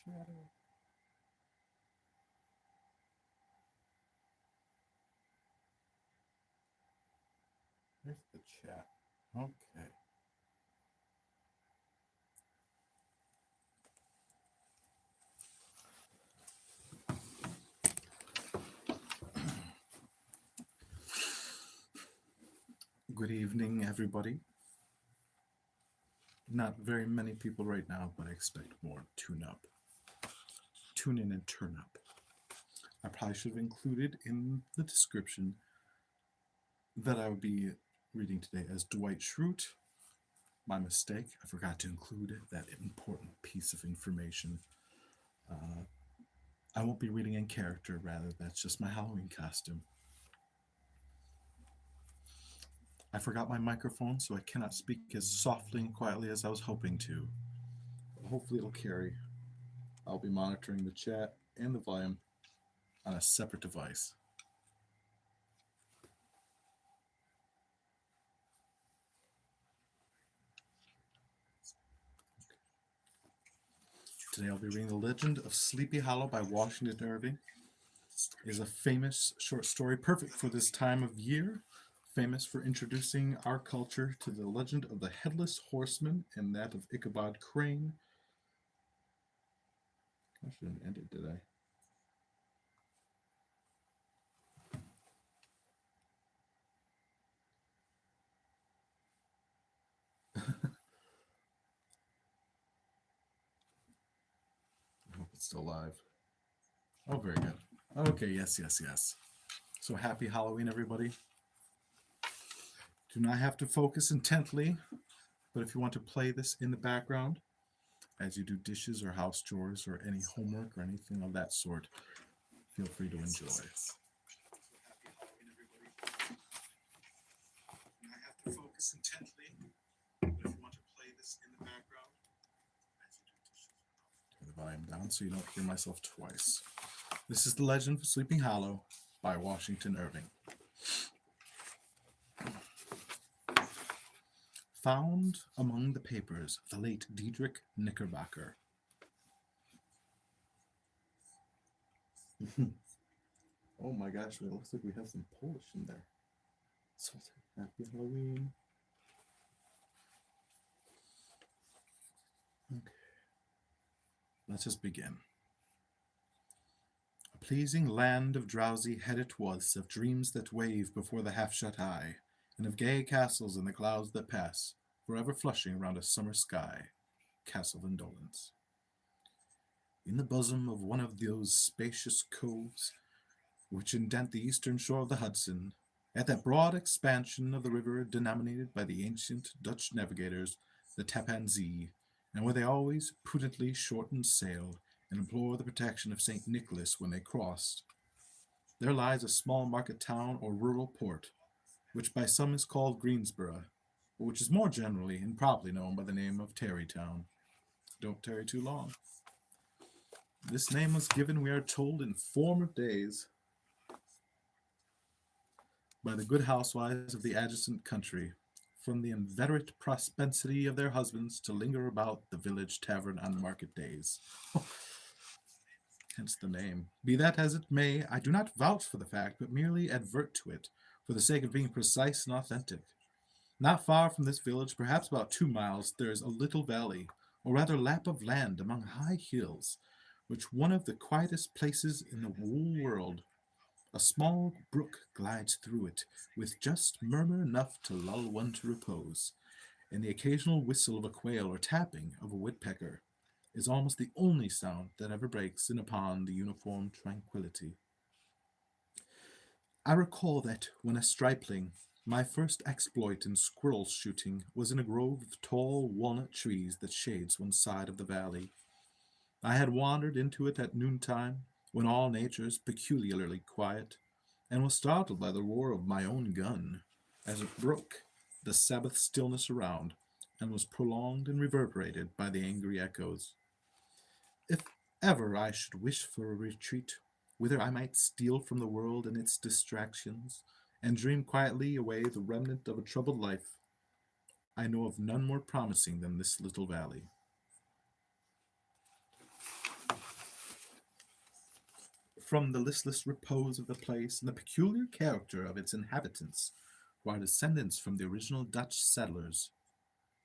Shadow. There's the chat. Okay. Good evening, everybody. Not very many people right now, but I expect more. Tune up. Tune in and turn up. I probably should have included in the description that I would be reading today as Dwight Schrute. My mistake. I forgot to include that important piece of information. I won't be reading in character, rather, that's just my Halloween costume. I forgot my microphone, so I cannot speak as softly and quietly as I was hoping to. But hopefully, it'll carry. I'll be monitoring the chat and the volume on a separate device. Today I'll be reading The Legend of Sleepy Hollow by Washington Irving. It is a famous short story, perfect for this time of year, famous for introducing our culture to the legend of the Headless Horseman and that of Ichabod Crane. I shouldn't end it, did I? I hope it's still live. Oh, very good. Okay, yes. So happy Halloween, everybody. Do not have to focus intently, but if you want to play this in the background as you do dishes or house chores or any homework or anything of that sort, feel free to enjoy. I have to focus intently, but if you want to play this in the background as you do dishes. Turn the volume down so you don't hear myself twice. This is The Legend of Sleepy Hollow by Washington Irving. Found among the papers of the late Diedrich Knickerbocker. Oh my gosh, it looks like we have some Polish in there. So happy Halloween. Okay. Let us begin. A pleasing land of drowsy head it was, of dreams that wave before the half-shut eye, and of gay castles in the clouds that pass, forever flushing round a summer sky. Castle Indolence. In the bosom of one of those spacious coves which indent the eastern shore of the Hudson, at that broad expansion of the river denominated by the ancient Dutch navigators the Tappan Zee, and where they always prudently shortened sail and implored the protection of St. Nicholas when they crossed, there lies a small market town or rural port, which by some is called Greensboro, but which is more generally and probably known by the name of Tarrytown. Don't tarry too long. This name was given, we are told, in former days by the good housewives of the adjacent country, from the inveterate propensity of their husbands to linger about the village tavern on market days. Hence the name. Be that as it may, I do not vouch for the fact, but merely advert to it, for the sake of being precise and authentic. Not far from this village, perhaps about 2 miles, there is a little valley, or rather lap of land among high hills, which one of the quietest places in the whole world. A small brook glides through it, with just murmur enough to lull one to repose, and the occasional whistle of a quail or tapping of a woodpecker is almost the only sound that ever breaks in upon the uniform tranquillity. I recall that, when a stripling, my first exploit in squirrel shooting was in a grove of tall walnut trees that shades one side of the valley. I had wandered into it at noontime, when all nature is peculiarly quiet, and was startled by the roar of my own gun, as it broke the Sabbath stillness around, and was prolonged and reverberated by the angry echoes. If ever I should wish for a retreat, whither I might steal from the world and its distractions, and dream quietly away the remnant of a troubled life, I know of none more promising than this little valley. from the listless repose of the place and the peculiar character of its inhabitants, who are descendants from the original Dutch settlers,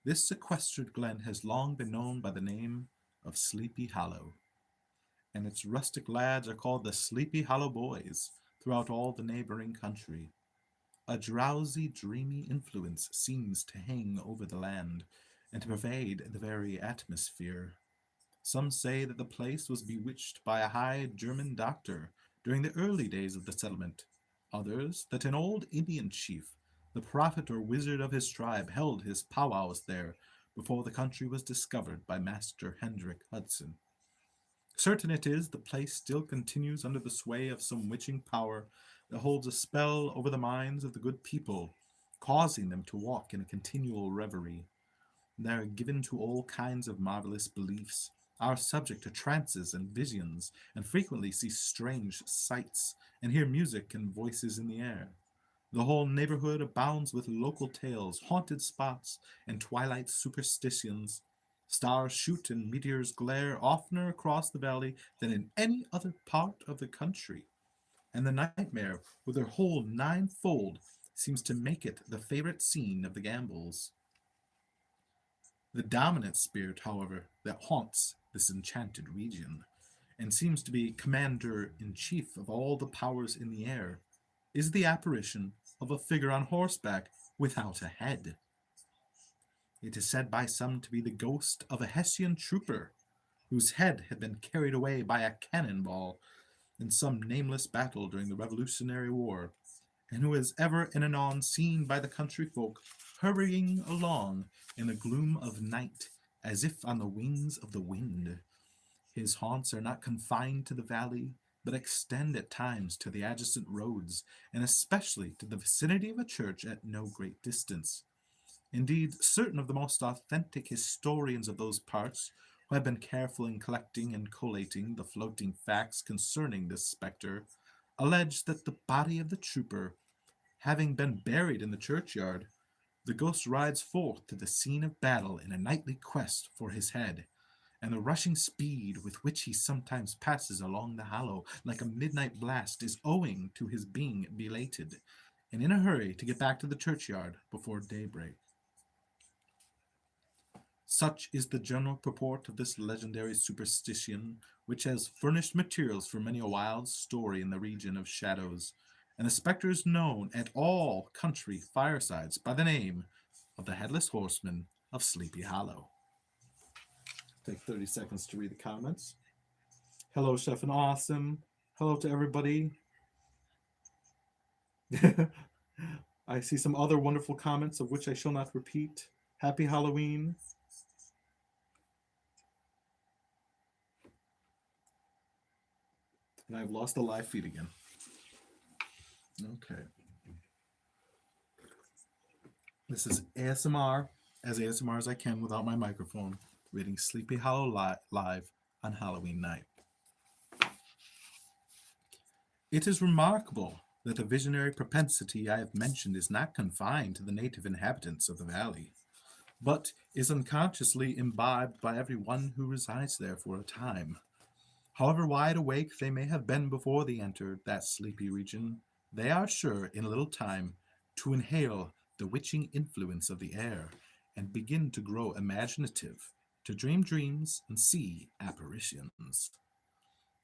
this sequestered glen has long been known by the name of Sleepy Hollow, and its rustic lads are called the Sleepy Hollow Boys throughout all the neighboring country. A drowsy, dreamy influence seems to hang over the land and to pervade the very atmosphere. Some say that the place was bewitched by a high German doctor during the early days of the settlement. Others, that an old Indian chief, the prophet or wizard of his tribe, held his powwows there before the country was discovered by Master Hendrik Hudson. Certain it is, the place still continues under the sway of some witching power that holds a spell over the minds of the good people, causing them to walk in a continual reverie. They are given to all kinds of marvelous beliefs, are subject to trances and visions, and frequently see strange sights, and hear music and voices in the air. The whole neighborhood abounds with local tales, haunted spots, and twilight superstitions. Stars shoot and meteors glare oftener across the valley than in any other part of the country, and the nightmare, with her whole ninefold, seems to make it the favorite scene of the gambols. The dominant spirit, however, that haunts this enchanted region, and seems to be commander in chief of all the powers in the air, is the apparition of a figure on horseback without a head. It is said by some to be the ghost of a Hessian trooper, whose head had been carried away by a cannon-ball in some nameless battle during the Revolutionary War, and who is ever and anon seen by the country folk hurrying along in the gloom of night as if on the wings of the wind. His haunts are not confined to the valley, but extend at times to the adjacent roads, and especially to the vicinity of a church at no great distance. Indeed, certain of the most authentic historians of those parts, who have been careful in collecting and collating the floating facts concerning this spectre, allege that the body of the trooper, having been buried in the churchyard, the ghost rides forth to the scene of battle in a nightly quest for his head, and the rushing speed with which he sometimes passes along the hollow like a midnight blast is owing to his being belated, and in a hurry to get back to the churchyard before daybreak. Such is the general purport of this legendary superstition, which has furnished materials for many a wild story in the region of shadows, and the spectre is known at all country firesides by the name of the Headless Horseman of Sleepy Hollow. Take 30 seconds to read the comments. Hello, Chef and Awesome. Hello to everybody. I see some other wonderful comments of which I shall not repeat. Happy Halloween. And I've lost the live feed again. Okay. This is ASMR, as ASMR as I can without my microphone, reading Sleepy Hollow live on Halloween night. It is remarkable that the visionary propensity I have mentioned is not confined to the native inhabitants of the valley, but is unconsciously imbibed by every one who resides there for a time. However wide awake they may have been before they entered that sleepy region, they are sure in a little time to inhale the witching influence of the air and begin to grow imaginative, to dream dreams and see apparitions.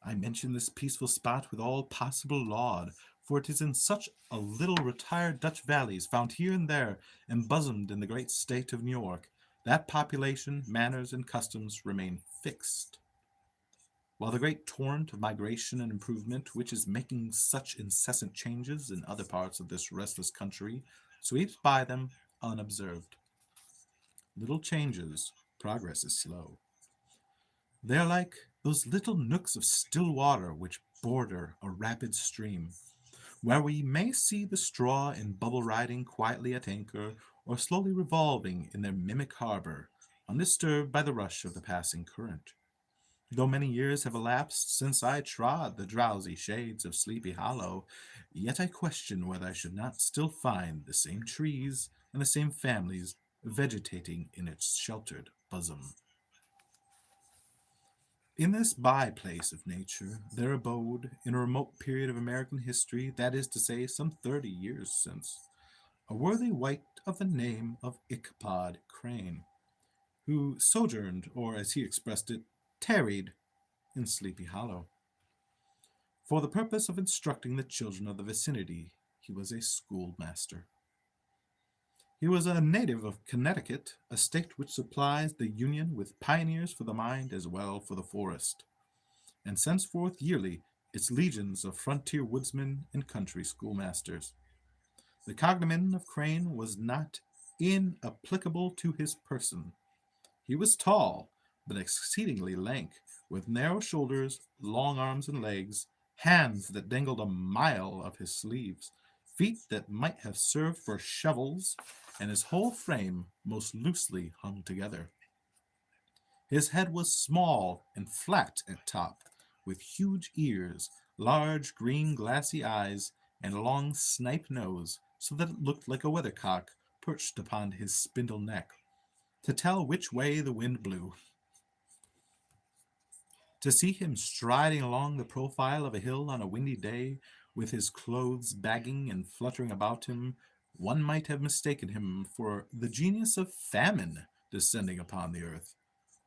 I mention this peaceful spot with all possible laud, for it is in such a little retired Dutch valleys found here and there embosomed in the great state of New York, that population, manners, and customs remain fixed, while the great torrent of migration and improvement, which is making such incessant changes in other parts of this restless country, sweeps by them unobserved. Little changes, progress is slow. They are like those little nooks of still water which border a rapid stream, where we may see the straw in bubble riding quietly at anchor or slowly revolving in their mimic harbor, undisturbed by the rush of the passing current. Though many years have elapsed since I trod the drowsy shades of Sleepy Hollow, yet I question whether I should not still find the same trees and the same families vegetating in its sheltered bosom. In this by-place of nature, there abode, in a remote period of American history, that is to say, some 30 years since, a worthy wight of the name of Ichabod Crane, who sojourned, or as he expressed it, tarried in Sleepy Hollow. For the purpose of instructing the children of the vicinity, he was a schoolmaster. He was a native of Connecticut, a state which supplies the Union with pioneers for the mind as well for the forest, and sends forth yearly its legions of frontier woodsmen and country schoolmasters. The cognomen of Crane was not inapplicable to his person. He was tall, but exceedingly lank, with narrow shoulders, long arms and legs, hands that dangled a mile of his sleeves, feet that might have served for shovels, and his whole frame most loosely hung together. His head was small and flat at top, with huge ears, large green glassy eyes, and a long snipe nose, so that it looked like a weathercock perched upon his spindle neck, to tell which way the wind blew. To see him striding along the profile of a hill on a windy day, with his clothes bagging and fluttering about him, one might have mistaken him for the genius of famine descending upon the earth,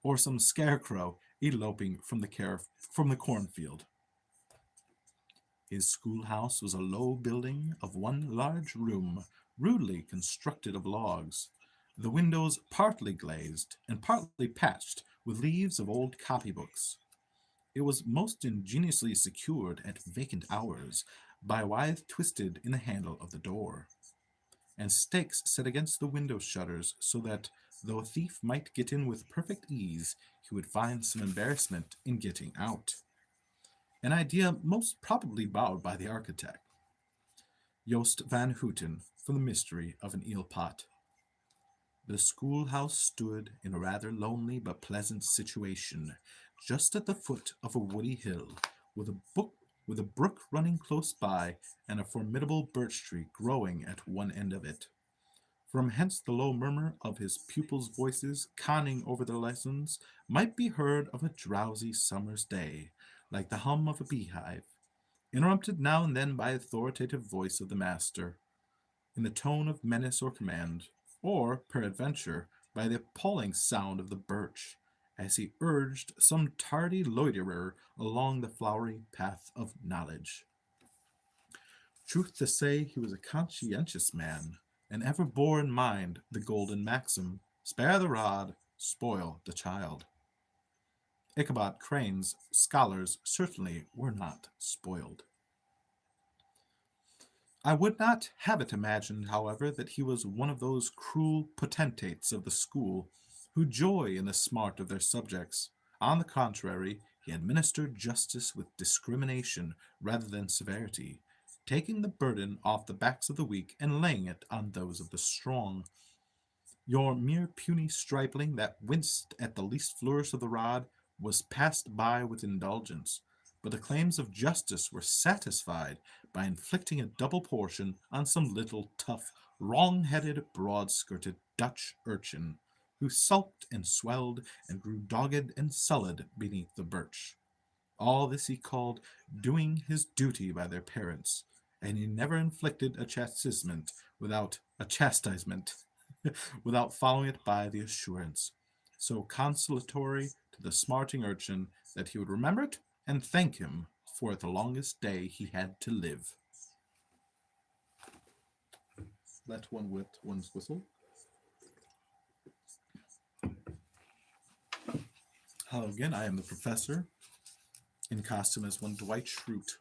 or some scarecrow eloping from the cornfield. His schoolhouse was a low building of one large room, rudely constructed of logs, the windows partly glazed and partly patched with leaves of old copybooks. It was most ingeniously secured at vacant hours by a withe twisted in the handle of the door, and stakes set against the window shutters so that, though a thief might get in with perfect ease, he would find some embarrassment in getting out. An idea most probably borrowed by the architect, Joost van Houten, from the mystery of an eel pot. The schoolhouse stood in a rather lonely but pleasant situation, just at the foot of a woody hill, with a brook running close by, and a formidable birch tree growing at one end of it. From hence the low murmur of his pupils' voices conning over their lessons might be heard of a drowsy summer's day, like the hum of a beehive, interrupted now and then by the authoritative voice of the master, in the tone of menace or command, or, peradventure, by the appalling sound of the birch, as he urged some tardy loiterer along the flowery path of knowledge. Truth to say, he was a conscientious man, and ever bore in mind the golden maxim, spare the rod, spoil the child. Ichabod Crane's scholars certainly were not spoiled. I would not have it imagined, however, that he was one of those cruel potentates of the school who joy in the smart of their subjects. On the contrary, he administered justice with discrimination rather than severity, taking the burden off the backs of the weak and laying it on those of the strong. Your mere puny stripling that winced at the least flourish of the rod was passed by with indulgence, but the claims of justice were satisfied by inflicting a double portion on some little tough, wrong-headed, broad-skirted Dutch urchin, who sulked and swelled and grew dogged and sullied beneath the birch. All this he called doing his duty by their parents, and he never inflicted a chastisement without following it by the assurance, so consolatory to the smarting urchin, that he would remember it and thank him for it the longest day he had to live. Let one wet one's whistle. Hello again, I am the professor, in costume as one Dwight Schrute,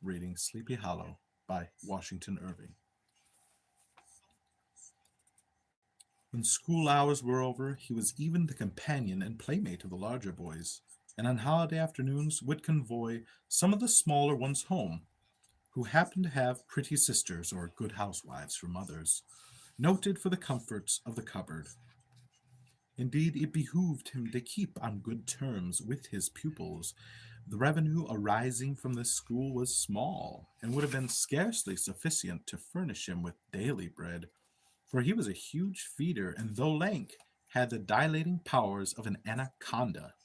reading Sleepy Hollow by Washington Irving. When school hours were over, he was even the companion and playmate of the larger boys, and on holiday afternoons would convoy some of the smaller ones home, who happened to have pretty sisters or good housewives for mothers, noted for the comforts of the cupboard. Indeed, it behooved him to keep on good terms with his pupils. The revenue arising from this school was small, and would have been scarcely sufficient to furnish him with daily bread, for he was a huge feeder, and though lank, had the dilating powers of an anaconda.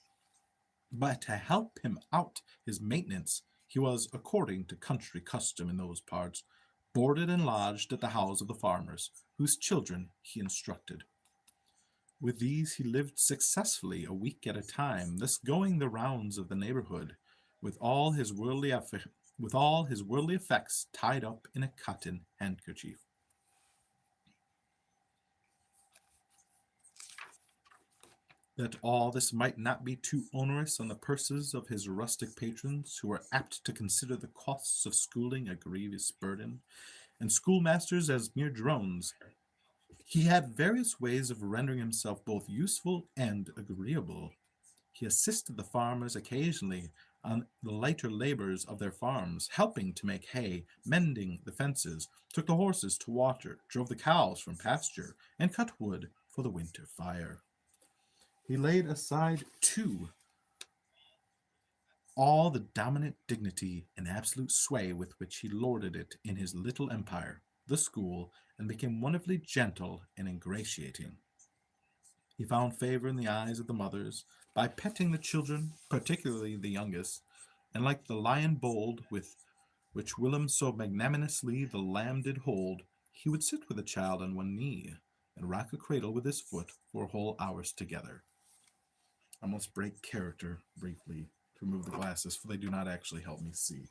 but to help him out his maintenance, he was, according to country custom in those parts, boarded and lodged at the house of the farmers, whose children he instructed. With these he lived successfully a week at a time, thus going the rounds of the neighborhood, with all his worldly effects tied up in a cotton handkerchief. That all this might not be too onerous on the purses of his rustic patrons, who were apt to consider the costs of schooling a grievous burden, and schoolmasters as mere drones, he had various ways of rendering himself both useful and agreeable. He assisted the farmers occasionally on the lighter labors of their farms, helping to make hay, mending the fences, took the horses to water, drove the cows from pasture, and cut wood for the winter fire. He laid aside, too, all the dominant dignity and absolute sway with which he lorded it in his little empire, the school, and became wonderfully gentle and ingratiating. He found favor in the eyes of the mothers by petting the children, particularly the youngest, and like the lion bold with which Willem so magnanimously the lamb did hold, he would sit with the child on one knee, and rock a cradle with his foot for whole hours together. I must break character briefly to remove the glasses, for they do not actually help me see.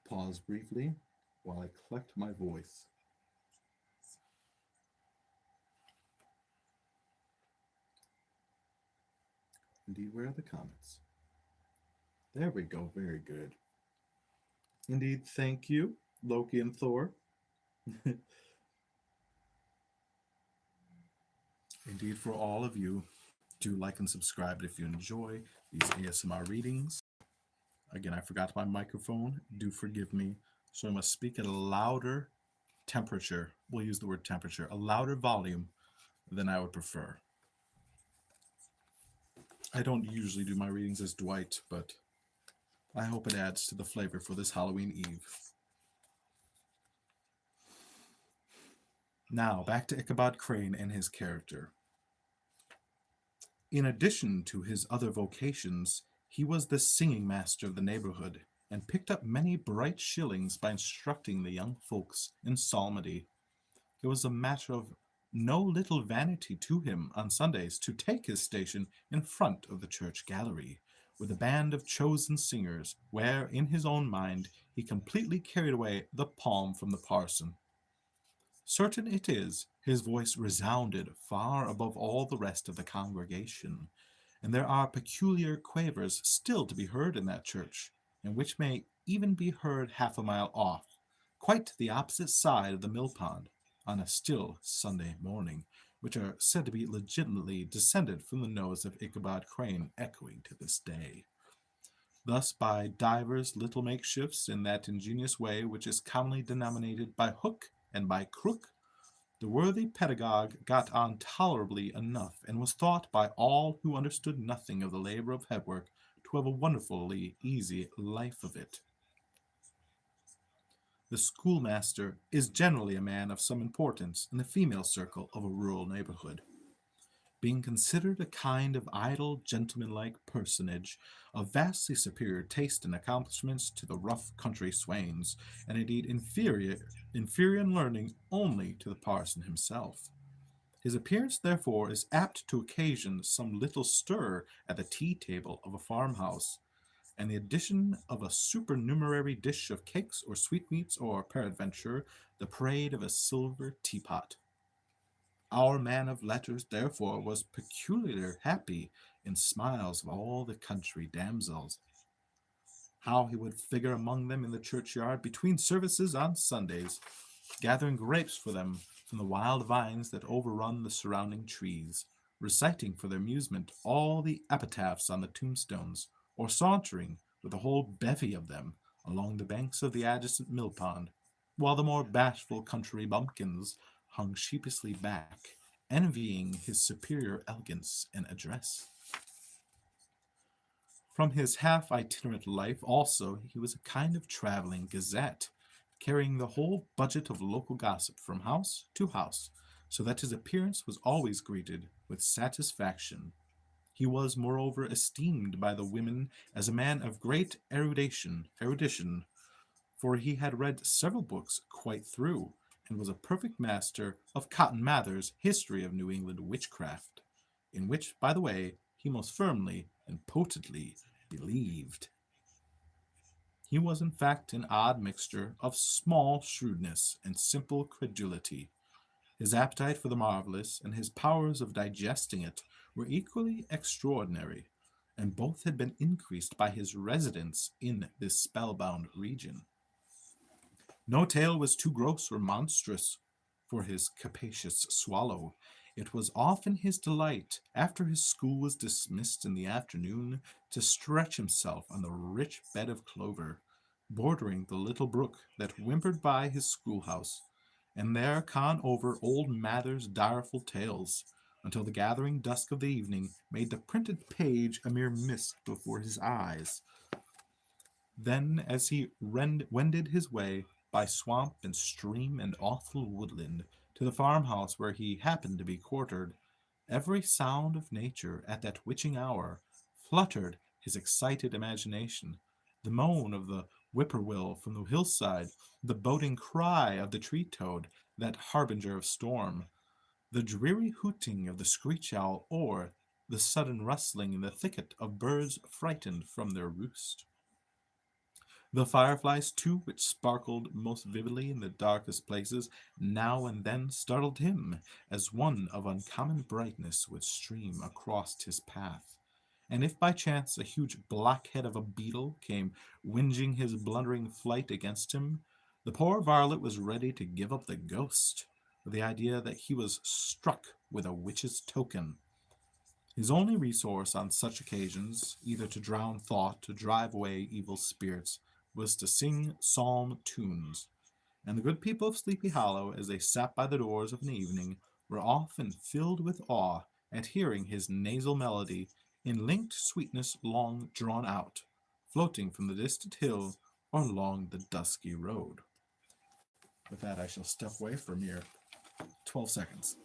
Pause briefly while I collect my voice. Indeed, where are the comments? There we go, very good. Indeed, thank you, Loki and Thor. Indeed, for all of you, do like and subscribe if you enjoy these ASMR readings. Again, I forgot my microphone. Do forgive me. So I must speak at a louder temperature. We'll use the word temperature, a louder volume than I would prefer. I don't usually do my readings as Dwight, but I hope it adds to the flavor for this Halloween Eve. Now, back to Ichabod Crane and his character. In addition to his other vocations, he was the singing master of the neighborhood, and picked up many bright shillings by instructing the young folks in psalmody. It was a matter of no little vanity to him on Sundays to take his station in front of the church gallery, with a band of chosen singers, where, in his own mind, he completely carried away the palm from the parson. Certain it is, his voice resounded far above all the rest of the congregation, and there are peculiar quavers still to be heard in that church, and which may even be heard half a mile off, quite the opposite side of the mill pond, on a still Sunday morning, which are said to be legitimately descended from the nose of Ichabod Crane, echoing to this day. Thus, by divers little makeshifts in that ingenious way which is commonly denominated by hook and by crook, the worthy pedagogue got on tolerably enough, and was thought by all who understood nothing of the labor of headwork to have a wonderfully easy life of it. The schoolmaster is generally a man of some importance in the female circle of a rural neighborhood, being considered a kind of idle, gentlemanlike personage, of vastly superior taste and accomplishments to the rough country swains, and indeed inferior in learning only to the parson himself. His appearance, therefore, is apt to occasion some little stir at the tea-table of a farmhouse, and the addition of a supernumerary dish of cakes or sweetmeats, or, peradventure, the parade of a silver teapot. Our man of letters, therefore, was peculiarly happy in smiles of all the country damsels. How he would figure among them in the churchyard between services on Sundays, gathering grapes for them from the wild vines that overrun the surrounding trees, reciting for their amusement all the epitaphs on the tombstones, or sauntering with a whole bevy of them along the banks of the adjacent mill pond, while the more bashful country bumpkins hung sheepishly back, envying his superior elegance and address. From his half itinerant life, also, he was a kind of traveling gazette, carrying the whole budget of local gossip from house to house, so that his appearance was always greeted with satisfaction. He was, moreover, esteemed by the women as a man of great erudition, for he had read several books quite through, and was a perfect master of Cotton Mather's History of New England Witchcraft, in which, by the way, he most firmly and potently believed. He was, in fact, an odd mixture of small shrewdness and simple credulity. His appetite for the marvelous and his powers of digesting it were equally extraordinary, and both had been increased by his residence in this spellbound region. No tale was too gross or monstrous for his capacious swallow. It was often his delight, after his school was dismissed in the afternoon, to stretch himself on the rich bed of clover, bordering the little brook that whimpered by his schoolhouse, and there con over old Mather's direful tales, until the gathering dusk of the evening made the printed page a mere mist before his eyes. Then, as he wended his way by swamp and stream and awful woodland to the farmhouse where he happened to be quartered, every sound of nature at that witching hour fluttered his excited imagination. The moan of the whippoorwill from the hillside, the boding cry of the tree-toad, that harbinger of storm, the dreary hooting of the screech-owl, or the sudden rustling in the thicket of birds frightened from their roost. The fireflies, too, which sparkled most vividly in the darkest places, now and then startled him, as one of uncommon brightness would stream across his path. And if by chance a huge blockhead of a beetle came whinging his blundering flight against him, the poor varlet was ready to give up the ghost, with the idea that he was struck with a witch's token. His only resource on such occasions, either to drown thought or drive away evil spirits, was to sing psalm tunes, and the good people of Sleepy Hollow, as they sat by the doors of an evening, were often filled with awe at hearing his nasal melody in linked sweetness long drawn out, floating from the distant hill or along the dusky road. With that, I shall step away for a mere 12 seconds.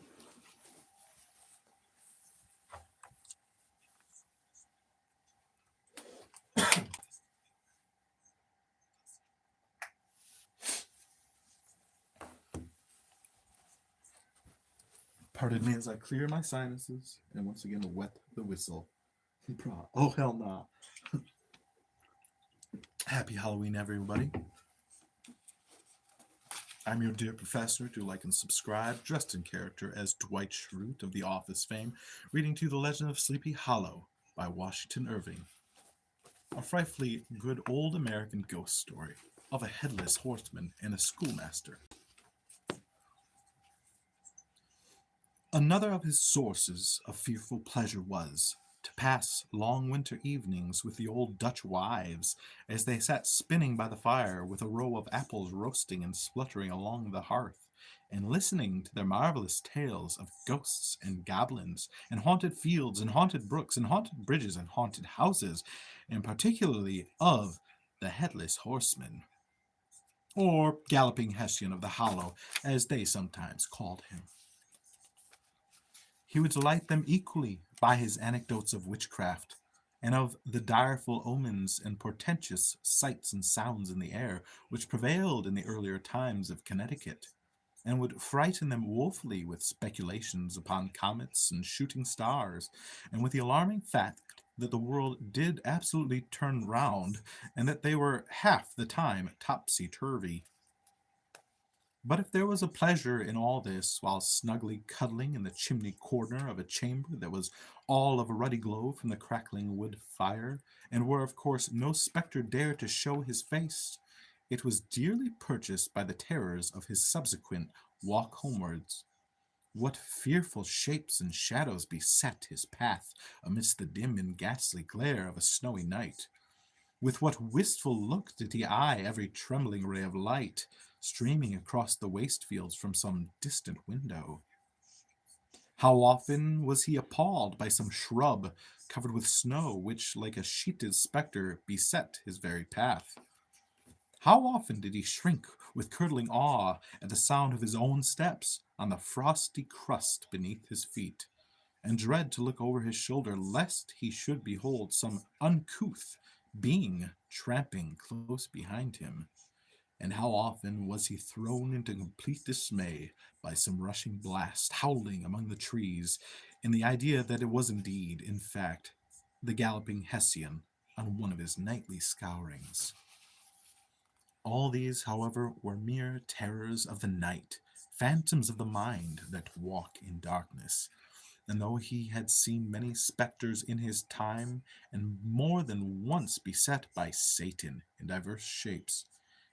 Pardon me as I clear my sinuses and once again wet the whistle. Oh, hell nah. Happy Halloween, everybody. I'm your dear professor. Do like and subscribe, dressed in character as Dwight Schrute of The Office fame, reading to you The Legend of Sleepy Hollow by Washington Irving. A frightfully good old American ghost story of a headless horseman and a schoolmaster. Another of his sources of fearful pleasure was to pass long winter evenings with the old Dutch wives as they sat spinning by the fire with a row of apples roasting and spluttering along the hearth, and listening to their marvelous tales of ghosts and goblins, and haunted fields and haunted brooks and haunted bridges and haunted houses, and particularly of the Headless Horseman, or Galloping Hessian of the Hollow, as they sometimes called him. He would delight them equally by his anecdotes of witchcraft, and of the direful omens and portentous sights and sounds in the air which prevailed in the earlier times of Connecticut, and would frighten them woefully with speculations upon comets and shooting stars, and with the alarming fact that the world did absolutely turn round, and that they were half the time topsy-turvy. But if there was a pleasure in all this, while snugly cuddling in the chimney corner of a chamber that was all of a ruddy glow from the crackling wood fire, and where of course no spectre dared to show his face, it was dearly purchased by the terrors of his subsequent walk homewards. What fearful shapes and shadows beset his path amidst the dim and ghastly glare of a snowy night! With what wistful look did he eye every trembling ray of light streaming across the waste fields from some distant window! How often was he appalled by some shrub covered with snow which, like a sheeted spectre, beset his very path! How often did he shrink with curdling awe at the sound of his own steps on the frosty crust beneath his feet, and dread to look over his shoulder lest he should behold some uncouth being tramping close behind him. And how often was he thrown into complete dismay by some rushing blast howling among the trees, in the idea that it was indeed, in fact, the galloping Hessian on one of his nightly scourings. All these, however, were mere terrors of the night, phantoms of the mind that walk in darkness. And though he had seen many spectres in his time, and more than once beset by Satan in divers shapes,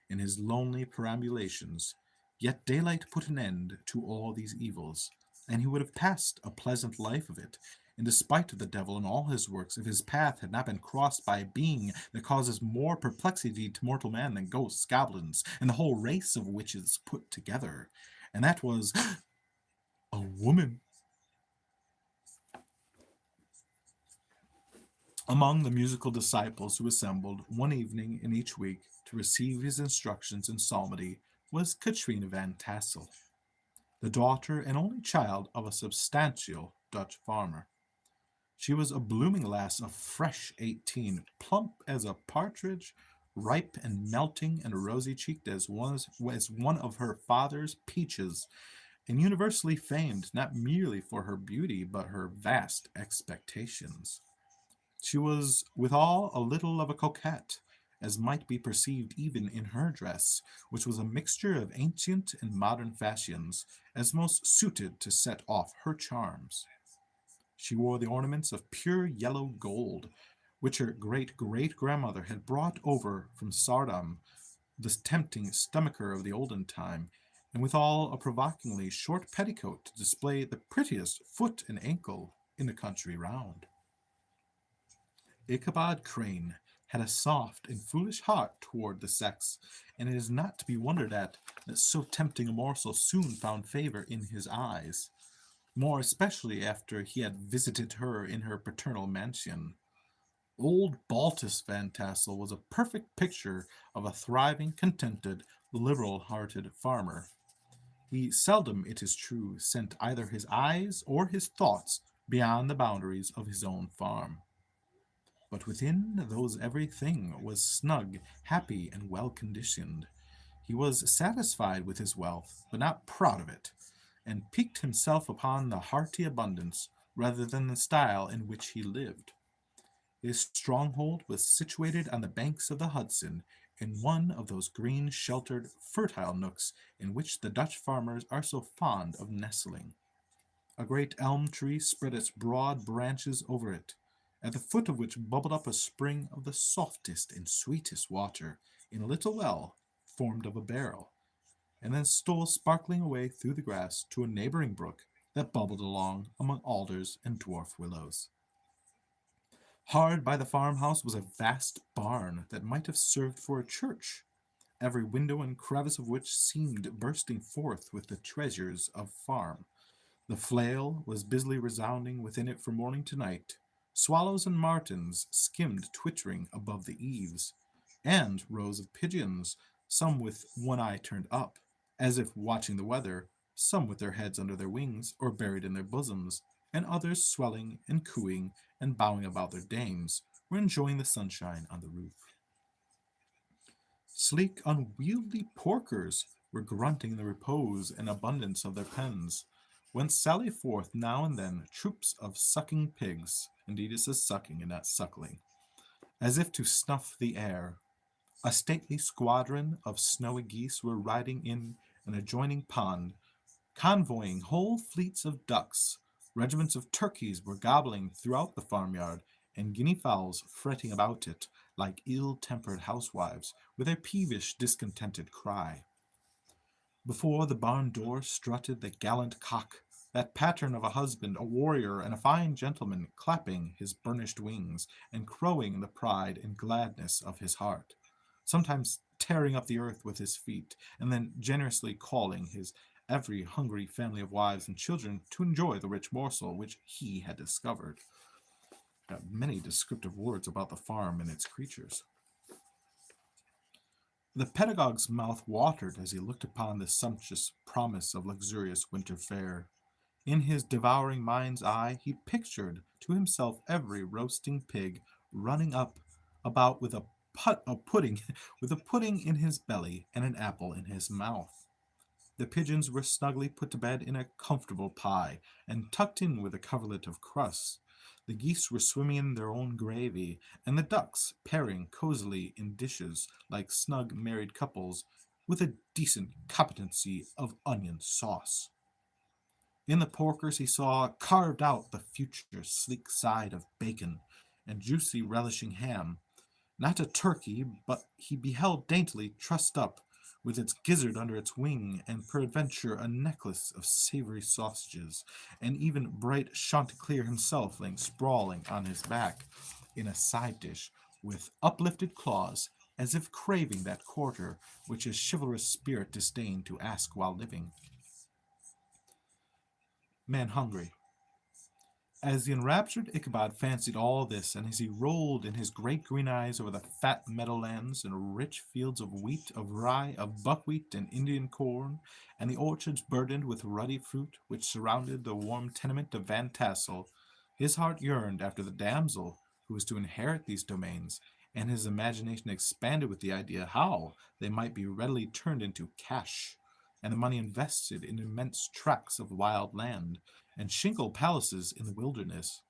in his lonely perambulations, yet daylight put an end to all these evils, and he would have passed a pleasant life of it, in despite of the devil and all his works, if his path had not been crossed by a being that causes more perplexity to mortal man than ghosts, goblins, and the whole race of witches put together. And that was a woman. Among the musical disciples who assembled one evening in each week to receive his instructions in psalmody was Katrina van Tassel, the daughter and only child of a substantial Dutch farmer. She was a blooming lass of fresh 18, plump as a partridge, ripe and melting and rosy-cheeked as one of her father's peaches, and universally famed not merely for her beauty but her vast expectations. She was withal a little of a coquette, as might be perceived even in her dress, which was a mixture of ancient and modern fashions, as most suited to set off her charms. She wore the ornaments of pure yellow gold, which her great-great-grandmother had brought over from Sardam, the tempting stomacher of the olden time, and withal a provokingly short petticoat to display the prettiest foot and ankle in the country round. Ichabod Crane had a soft and foolish heart toward the sex, and it is not to be wondered at that so tempting a morsel soon found favor in his eyes, more especially after he had visited her in her paternal mansion. Old Baltus Van Tassel was a perfect picture of a thriving, contented, liberal-hearted farmer. He seldom, it is true, sent either his eyes or his thoughts beyond the boundaries of his own farm. But within those everything was snug, happy, and well-conditioned. He was satisfied with his wealth, but not proud of it, and piqued himself upon the hearty abundance rather than the style in which he lived. His stronghold was situated on the banks of the Hudson, in one of those green, sheltered, fertile nooks in which the Dutch farmers are so fond of nestling. A great elm tree spread its broad branches over it, at the foot of which bubbled up a spring of the softest and sweetest water in a little well formed of a barrel, and then stole sparkling away through the grass to a neighboring brook that bubbled along among alders and dwarf willows. Hard by the farmhouse was a vast barn that might have served for a church, every window and crevice of which seemed bursting forth with the treasures of farm. The flail was busily resounding within it from morning to night. Swallows and martins skimmed twittering above the eaves, and rows of pigeons, some with one eye turned up, as if watching the weather, some with their heads under their wings or buried in their bosoms, and others swelling and cooing and bowing about their dames, were enjoying the sunshine on the roof. Sleek, unwieldy porkers were grunting in the repose and abundance of their pens, whence sally forth now and then troops of sucking pigs, indeed it says sucking and not suckling, as if to snuff the air. A stately squadron of snowy geese were riding in an adjoining pond, convoying whole fleets of ducks. Regiments of turkeys were gobbling throughout the farmyard, and guinea fowls fretting about it, like ill-tempered housewives, with their peevish, discontented cry. Before the barn door strutted the gallant cock, that pattern of a husband, a warrior, and a fine gentleman, clapping his burnished wings, and crowing in the pride and gladness of his heart, sometimes tearing up the earth with his feet, and then generously calling his every hungry family of wives and children to enjoy the rich morsel which he had discovered. Got many descriptive words about the farm and its creatures. The pedagogue's mouth watered as he looked upon this sumptuous promise of luxurious winter fare. In his devouring mind's eye he pictured to himself every roasting pig running up about with a pudding with a pudding in his belly and an apple in his mouth. The pigeons were snugly put to bed in a comfortable pie, and tucked in with a coverlet of crusts. The geese were swimming in their own gravy, and the ducks pairing cosily in dishes like snug married couples, with a decent competency of onion sauce. In the porkers he saw carved out the future sleek side of bacon, and juicy relishing ham, not a turkey, but he beheld daintily trussed up, with its gizzard under its wing, and peradventure a necklace of savory sausages, and even bright Chanticleer himself lying sprawling on his back in a side dish, with uplifted claws, as if craving that quarter which his chivalrous spirit disdained to ask while living. Man hungry, as the enraptured Ichabod fancied all this, and as he rolled in his great green eyes over the fat meadowlands and rich fields of wheat, of rye, of buckwheat, and Indian corn, and the orchards burdened with ruddy fruit which surrounded the warm tenement of Van Tassel, his heart yearned after the damsel who was to inherit these domains, and his imagination expanded with the idea how they might be readily turned into cash, and the money invested in immense tracts of wild land, and shingle palaces in the wilderness.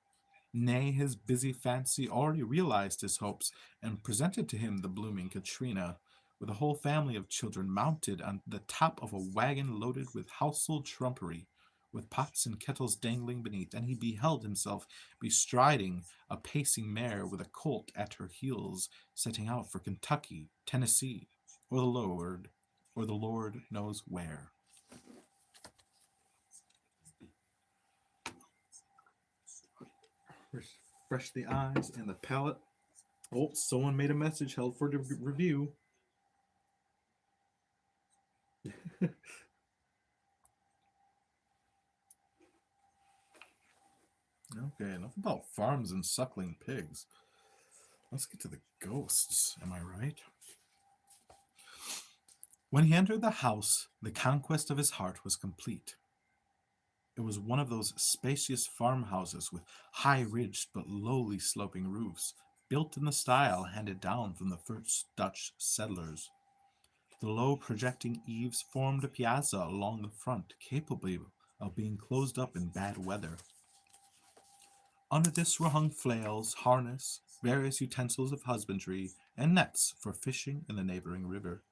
Nay, his busy fancy already realized his hopes, and presented to him the blooming Katrina, with a whole family of children mounted on the top of a wagon loaded with household trumpery, with pots and kettles dangling beneath, and he beheld himself bestriding a pacing mare with a colt at her heels, setting out for Kentucky, Tennessee, or the Lord knows where. Refresh the eyes and the palate. Oh, someone made a message held for review. Okay, enough about farms and suckling pigs. Let's get to the ghosts, am I right? When he entered the house, the conquest of his heart was complete. It was one of those spacious farmhouses with high-ridged but lowly sloping roofs, built in the style handed down from the first Dutch settlers. The low projecting eaves formed a piazza along the front, capable of being closed up in bad weather. Under this were hung flails, harness, various utensils of husbandry, and nets for fishing in the neighboring river.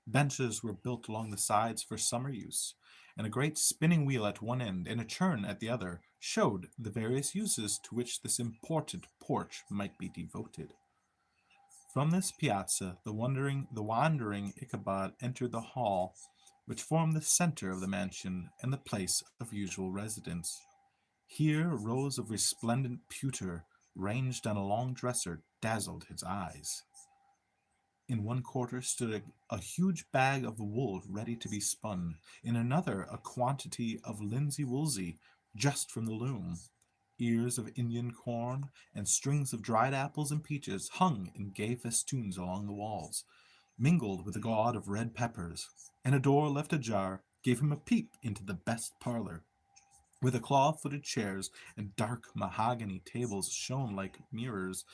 Benches were built along the sides for summer use, and a great spinning wheel at one end and a churn at the other showed the various uses to which this important porch might be devoted. From this piazza the wandering Ichabod entered the hall, which formed the center of the mansion and the place of usual residence. Here rows of resplendent pewter, ranged on a long dresser, dazzled his eyes. In one quarter stood a huge bag of wool ready to be spun, in another a quantity of linsey-woolsey, just from the loom. Ears of Indian corn and strings of dried apples and peaches hung in gay festoons along the walls, mingled with a gaud of red peppers, and a door left ajar gave him a peep into the best parlor, where the claw-footed chairs and dark mahogany tables shone like mirrors,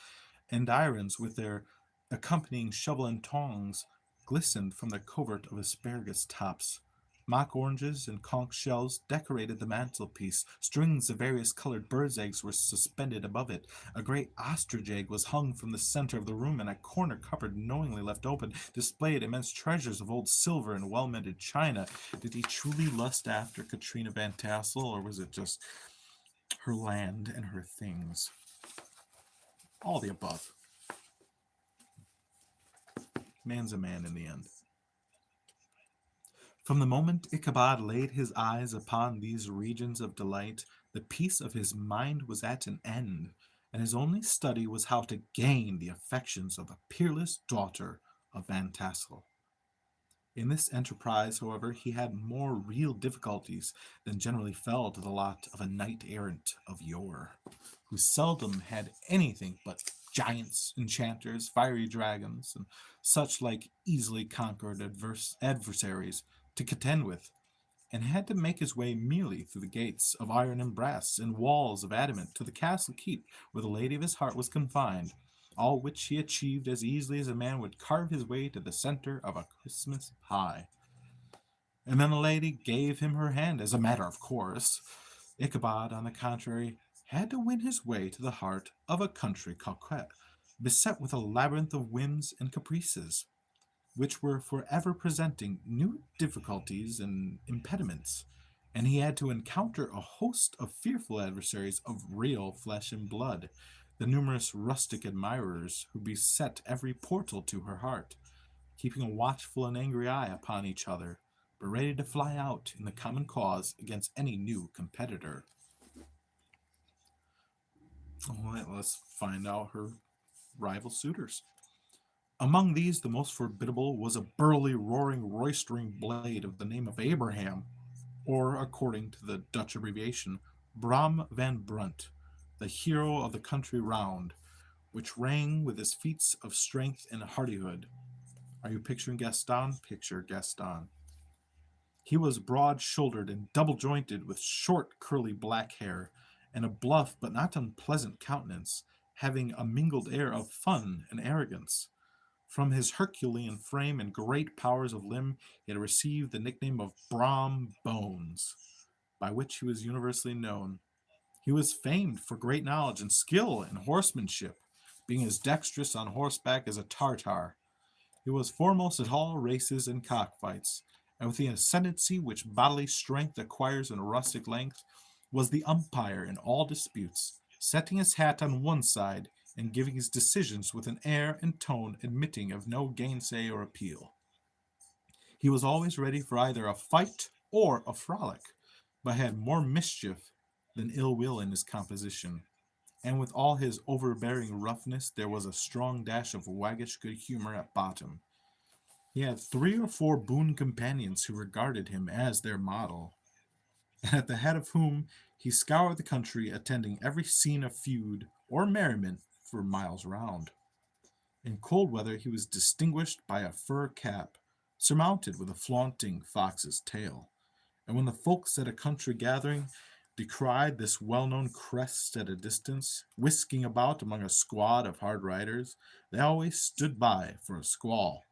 and irons with their accompanying shovel and tongs glistened from the covert of asparagus tops. Mock oranges and conch shells decorated the mantelpiece. Strings of various colored birds' eggs were suspended above it. A great ostrich egg was hung from the center of the room, and a corner cupboard, knowingly left open, displayed immense treasures of old silver and well-mended china. Did he truly lust after Katrina Van Tassel, or was it just her land and her things? All the above. Man's a man in the end. From the moment Ichabod laid his eyes upon these regions of delight, the peace of his mind was at an end, and his only study was how to gain the affections of the peerless daughter of Van Tassel. In this enterprise, however, he had more real difficulties than generally fell to the lot of a knight errant of yore, who seldom had anything but giants, enchanters, fiery dragons, and such like easily conquered adversaries to contend with, and had to make his way merely through the gates of iron and brass and walls of adamant to the castle keep where the lady of his heart was confined, all which he achieved as easily as a man would carve his way to the center of a Christmas pie. And then the lady gave him her hand as a matter of course. Ichabod, on the contrary, had to win his way to the heart of a country coquette, beset with a labyrinth of whims and caprices, which were forever presenting new difficulties and impediments, and he had to encounter a host of fearful adversaries of real flesh and blood, the numerous rustic admirers who beset every portal to her heart, keeping a watchful and angry eye upon each other, but ready to fly out in the common cause against any new competitor. All right, let's find out her rival suitors. Among these, the most formidable was a burly, roaring, roistering blade of the name of Abraham, or, according to the Dutch abbreviation, Bram van Brunt, the hero of the country round, which rang with his feats of strength and hardihood. Are you picturing Gaston? Picture Gaston. He was broad-shouldered and double-jointed, with short, curly black hair, and a bluff but not unpleasant countenance, having a mingled air of fun and arrogance. From his Herculean frame and great powers of limb, he had received the nickname of Brom Bones, by which he was universally known. He was famed for great knowledge and skill in horsemanship, being as dexterous on horseback as a Tartar. He was foremost at all races and cockfights, and with the ascendancy which bodily strength acquires in rustic length, was the umpire in all disputes, setting his hat on one side and giving his decisions with an air and tone admitting of no gainsay or appeal. He was always ready for either a fight or a frolic, but had more mischief than ill will in his composition, and with all his overbearing roughness there was a strong dash of waggish good humor at bottom. He had 3 or 4 boon companions who regarded him as their model, and at the head of whom he scoured the country, attending every scene of feud or merriment for miles round. In cold weather he was distinguished by a fur cap, surmounted with a flaunting fox's tail, and when the folks at a country gathering descried this well-known crest at a distance, whisking about among a squad of hard riders, they always stood by for a squall.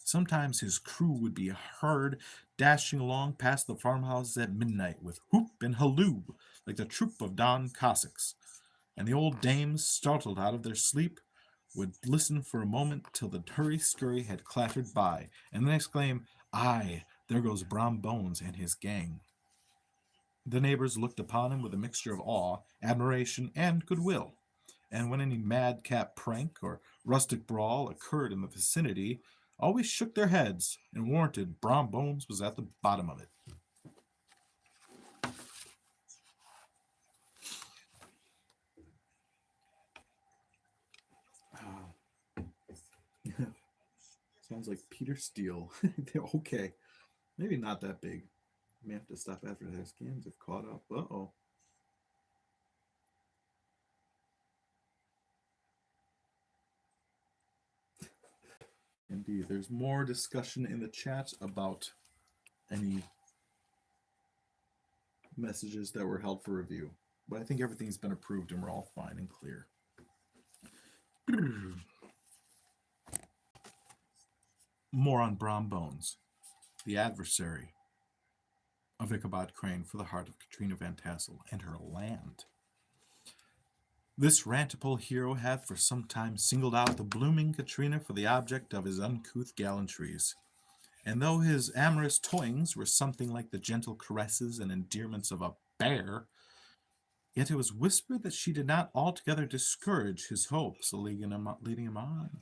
Sometimes his crew would be heard dashing along past the farmhouses at midnight with whoop and halloo like the troop of Don Cossacks, and the old dames, startled out of their sleep, would listen for a moment till the hurry-scurry had clattered by, and then exclaim, "Aye, there goes Brom Bones and his gang." The neighbors looked upon him with a mixture of awe, admiration, and goodwill, and when any madcap prank or rustic brawl occurred in the vicinity, always shook their heads and warranted Brom Bones was at the bottom of it. Sounds like Peter Steele. Okay. Maybe not that big. May have to stop after their scans have caught up. Uh-oh. Indeed. There's more discussion in the chat about any messages that were held for review. But I think everything's been approved and we're all fine and clear. More on Brom Bones, the adversary of Ichabod Crane for the heart of Katrina Van Tassel and her land. This rantable hero had for some time singled out the blooming Katrina for the object of his uncouth gallantries, and though his amorous toyings were something like the gentle caresses and endearments of a bear, yet it was whispered that she did not altogether discourage his hopes of leading him on.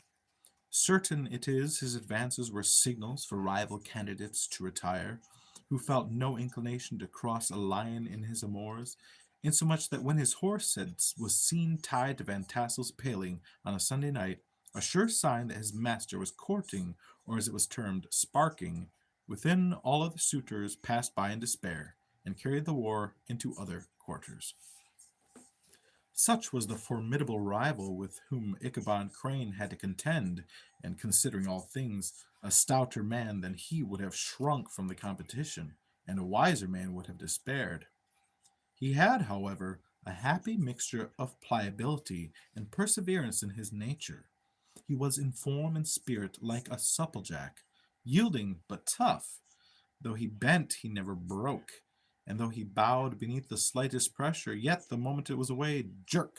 Certain it is his advances were signals for rival candidates to retire, who felt no inclination to cross a lion in his amours, insomuch that when his horse was seen tied to Van Tassel's paling on a Sunday night, a sure sign that his master was courting, or as it was termed, sparking, within all other suitors passed by in despair, and carried the war into other quarters. Such was the formidable rival with whom Ichabod Crane had to contend, and considering all things, a stouter man than he would have shrunk from the competition, and a wiser man would have despaired. He had, however, a happy mixture of pliability and perseverance in his nature. He was in form and spirit like a supplejack, yielding but tough. Though he bent, he never broke, and though he bowed beneath the slightest pressure, yet the moment it was away, jerk,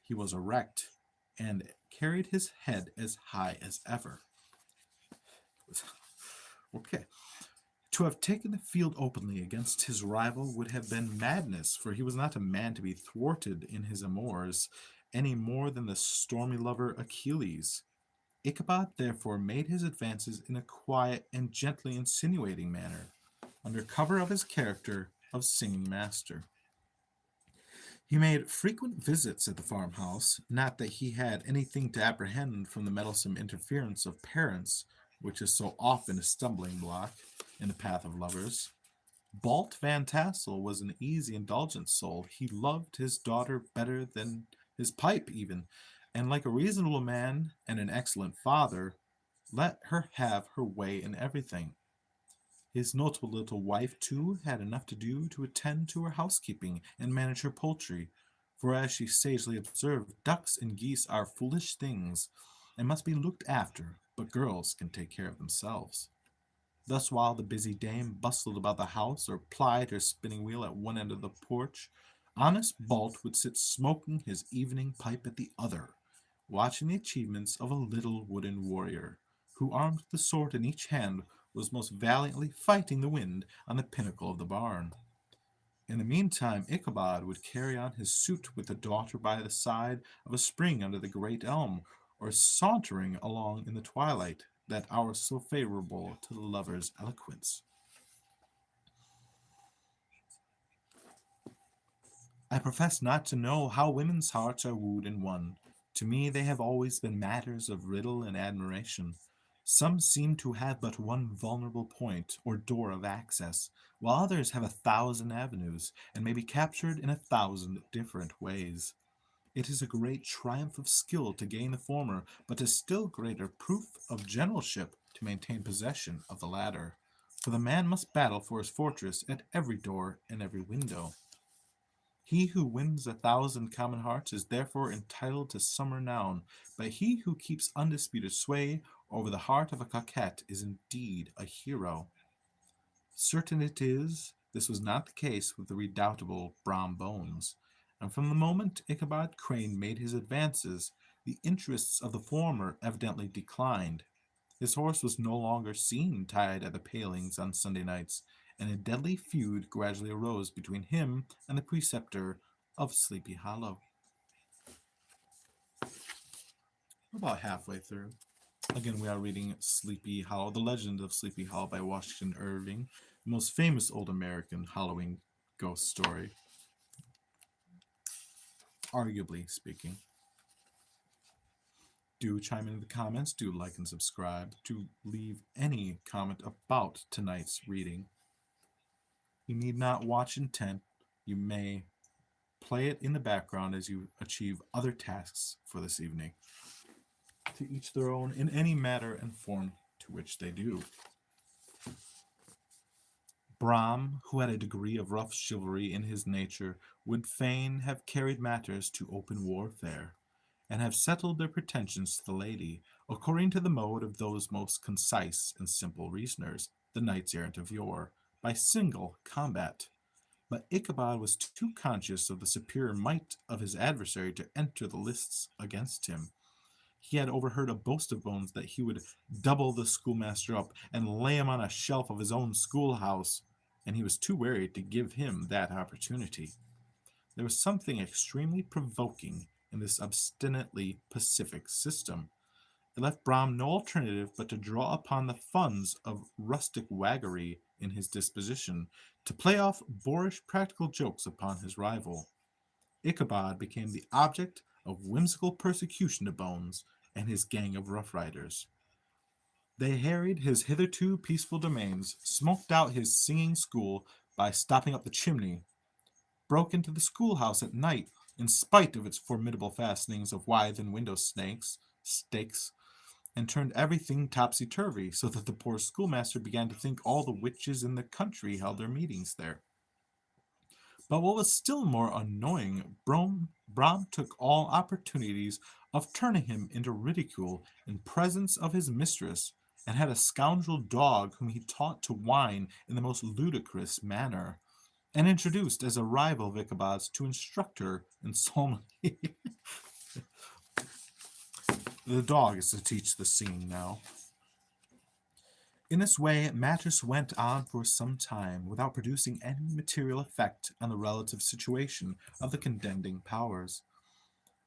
he was erect, and carried his head as high as ever. Okay. To have taken the field openly against his rival would have been madness, for he was not a man to be thwarted in his amours, any more than the stormy lover Achilles. Ichabod therefore made his advances in a quiet and gently insinuating manner, under cover of his character of singing master. He made frequent visits at the farmhouse, not that he had anything to apprehend from the meddlesome interference of parents, which is so often a stumbling block in the path of lovers. Balt Van Tassel was an easy, indulgent soul. He loved his daughter better than his pipe, even, and like a reasonable man and an excellent father, let her have her way in everything. His notable little wife, too, had enough to do to attend to her housekeeping and manage her poultry, for as she sagely observed, ducks and geese are foolish things, and must be looked after, but girls can take care of themselves. Thus, while the busy dame bustled about the house or plied her spinning wheel at one end of the porch, honest Balt would sit smoking his evening pipe at the other, watching the achievements of a little wooden warrior, who, armed with the sword in each hand, was most valiantly fighting the wind on the pinnacle of the barn. In the meantime, Ichabod would carry on his suit with the daughter by the side of a spring under the great elm, or sauntering along in the twilight, that hour so favorable to the lover's eloquence. I profess not to know how women's hearts are wooed and won. To me they have always been matters of riddle and admiration. Some seem to have but one vulnerable point, or door of access, while others have 1,000 avenues, and may be captured in 1,000 different ways. It is a great triumph of skill to gain the former, but a still greater proof of generalship to maintain possession of the latter. For the man must battle for his fortress at every door and every window. He who wins 1,000 common hearts is therefore entitled to some renown, but he who keeps undisputed sway over the heart of a coquette is indeed a hero. Certain it is, this was not the case with the redoubtable Brom Bones, and from the moment Ichabod Crane made his advances, the interests of the former evidently declined. His horse was no longer seen tied at the palings on Sunday nights, and a deadly feud gradually arose between him and the preceptor of Sleepy Hollow. About halfway through. Again, we are reading Sleepy Hollow, The Legend of Sleepy Hollow by Washington Irving, the most famous old American Halloween ghost story, arguably speaking. Do chime in the comments, do like and subscribe, do leave any comment about tonight's reading. You need not watch intent, you may play it in the background as you achieve other tasks for this evening. To each their own in any matter and form to which they do. Brom, who had a degree of rough chivalry in his nature, would fain have carried matters to open warfare, and have settled their pretensions to the lady, according to the mode of those most concise and simple reasoners, the knights errant of yore, by single combat. But Ichabod was too conscious of the superior might of his adversary to enter the lists against him. He had overheard a boast of Bones that he would double the schoolmaster up and lay him on a shelf of his own schoolhouse, and he was too wary to give him that opportunity. There was something extremely provoking in this obstinately pacific system. It left Brom no alternative but to draw upon the funds of rustic waggery in his disposition, to play off boorish practical jokes upon his rival. Ichabod became the object of whimsical persecution to Bones and his gang of rough riders. They harried his hitherto peaceful domains, smoked out his singing school by stopping up the chimney, broke into the schoolhouse at night, in spite of its formidable fastenings of withen window stakes, and turned everything topsy-turvy, so that the poor schoolmaster began to think all the witches in the country held their meetings there. But what was still more annoying, Brom took all opportunities of turning him into ridicule in presence of his mistress, and had a scoundrel dog whom he taught to whine in the most ludicrous manner, and introduced as a rival of Ichabod's to instruct her in psalmody. The dog is to teach the singing now. In this way, matters went on for some time without producing any material effect on the relative situation of the contending powers.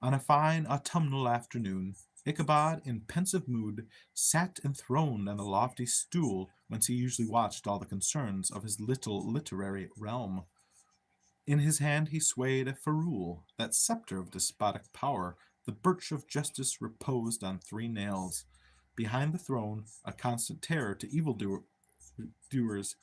On a fine autumnal afternoon, Ichabod, in pensive mood, sat enthroned on the lofty stool whence he usually watched all the concerns of his little literary realm. In his hand he swayed a ferule, that sceptre of despotic power. The birch of justice reposed on 3 nails. Behind the throne, a constant terror to evil-doers,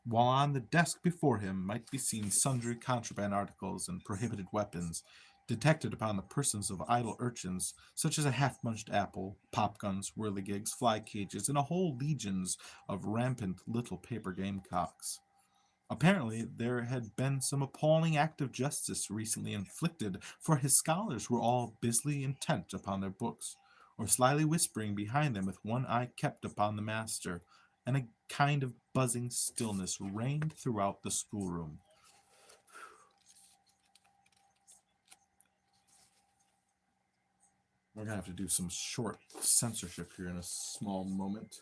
while on the desk before him might be seen sundry contraband articles and prohibited weapons, detected upon the persons of idle urchins, such as a half-munched apple, pop-guns, whirligigs, fly-cages, and a whole legions of rampant little paper gamecocks. Apparently, there had been some appalling act of justice recently inflicted, for his scholars were all busily intent upon their books, or slyly whispering behind them with one eye kept upon the master, and a kind of buzzing stillness reigned throughout the schoolroom. We're going to have to do some short censorship here in a small moment.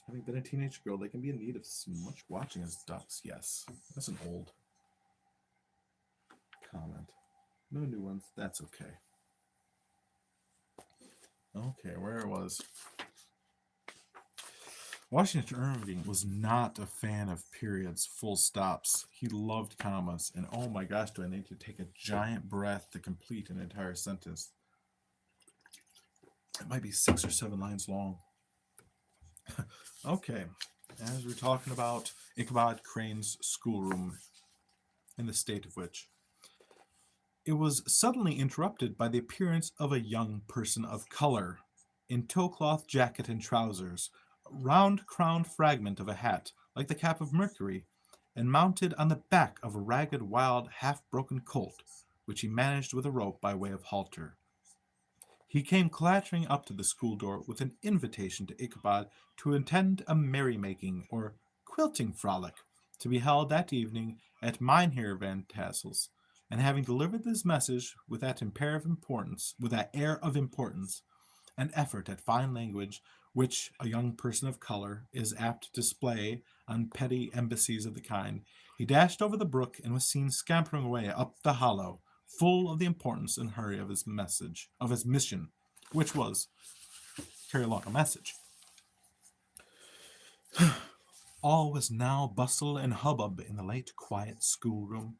Having been a teenage girl, they can be in need of much watching as ducks. Yes, that's an old comment. No new ones. That's okay. Okay, where it was. Washington Irving was not a fan of periods, full stops. He loved commas. And oh my gosh, do I need to take a giant breath to complete an entire sentence? It might be 6 or 7 lines long. Okay, as we're talking about Ichabod Crane's schoolroom and the state of which, it was suddenly interrupted by the appearance of a young person of color, in tow-cloth jacket and trousers, a round-crowned fragment of a hat, like the cap of Mercury, and mounted on the back of a ragged, wild, half-broken colt, which he managed with a rope by way of halter. He came clattering up to the school door with an invitation to Ichabod to attend a merrymaking or quilting frolic to be held that evening at Mynheer Van Tassel's, and having delivered this message with that air of importance, an effort at fine language which a young person of color is apt to display on petty embassies of the kind, he dashed over the brook and was seen scampering away up the hollow, full of the importance and hurry of his mission, which was carry along a message. All was now bustle and hubbub in the late quiet schoolroom.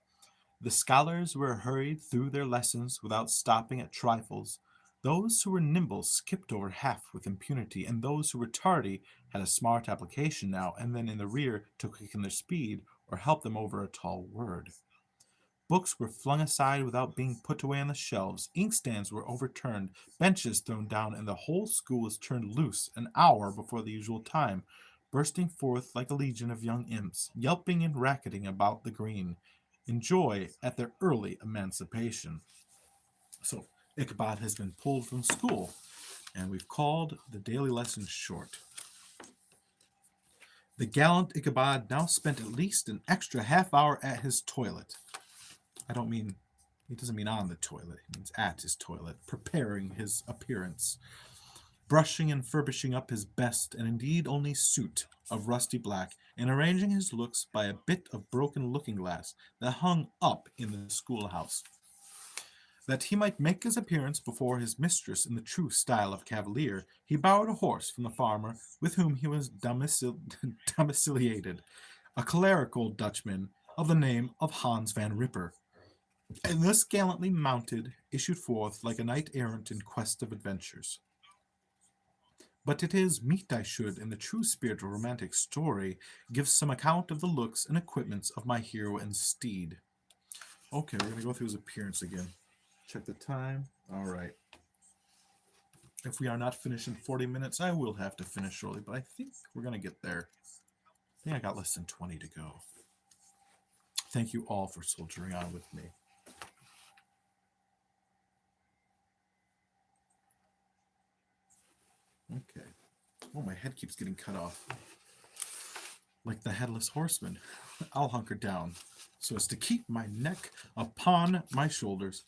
The scholars were hurried through their lessons without stopping at trifles. Those who were nimble skipped over half with impunity, and those who were tardy had a smart application now and then in the rear to quicken their speed or help them over a tall word. Books were flung aside without being put away on the shelves, inkstands were overturned, benches thrown down, and the whole school was turned loose an hour before the usual time, bursting forth like a legion of young imps, yelping and racketing about the green, in joy at their early emancipation. So Ichabod has been pulled from school, and we've called the daily lesson short. The gallant Ichabod now spent at least an extra half hour at his toilet. He doesn't mean on the toilet, he means at his toilet, preparing his appearance, brushing and furbishing up his best and indeed only suit of rusty black, and arranging his looks by a bit of broken looking-glass that hung up in the schoolhouse, that he might make his appearance before his mistress in the true style of cavalier. He borrowed a horse from the farmer with whom he was domiciliated, a clerical Dutchman of the name of Hans van Ripper, and thus gallantly mounted, issued forth like a knight-errant in quest of adventures. But it is meet I should, in the true spirit of romantic story, give some account of the looks and equipments of my hero and steed. Okay, we're going to go through his appearance again. Check the time. All right. If we are not finished in 40 minutes, I will have to finish shortly, but I think we're going to get there. I think I got less than 20 to go. Thank you all for soldiering on with me. Okay. Oh, my head keeps getting cut off. Like the headless horseman. I'll hunker down so as to keep my neck upon my shoulders.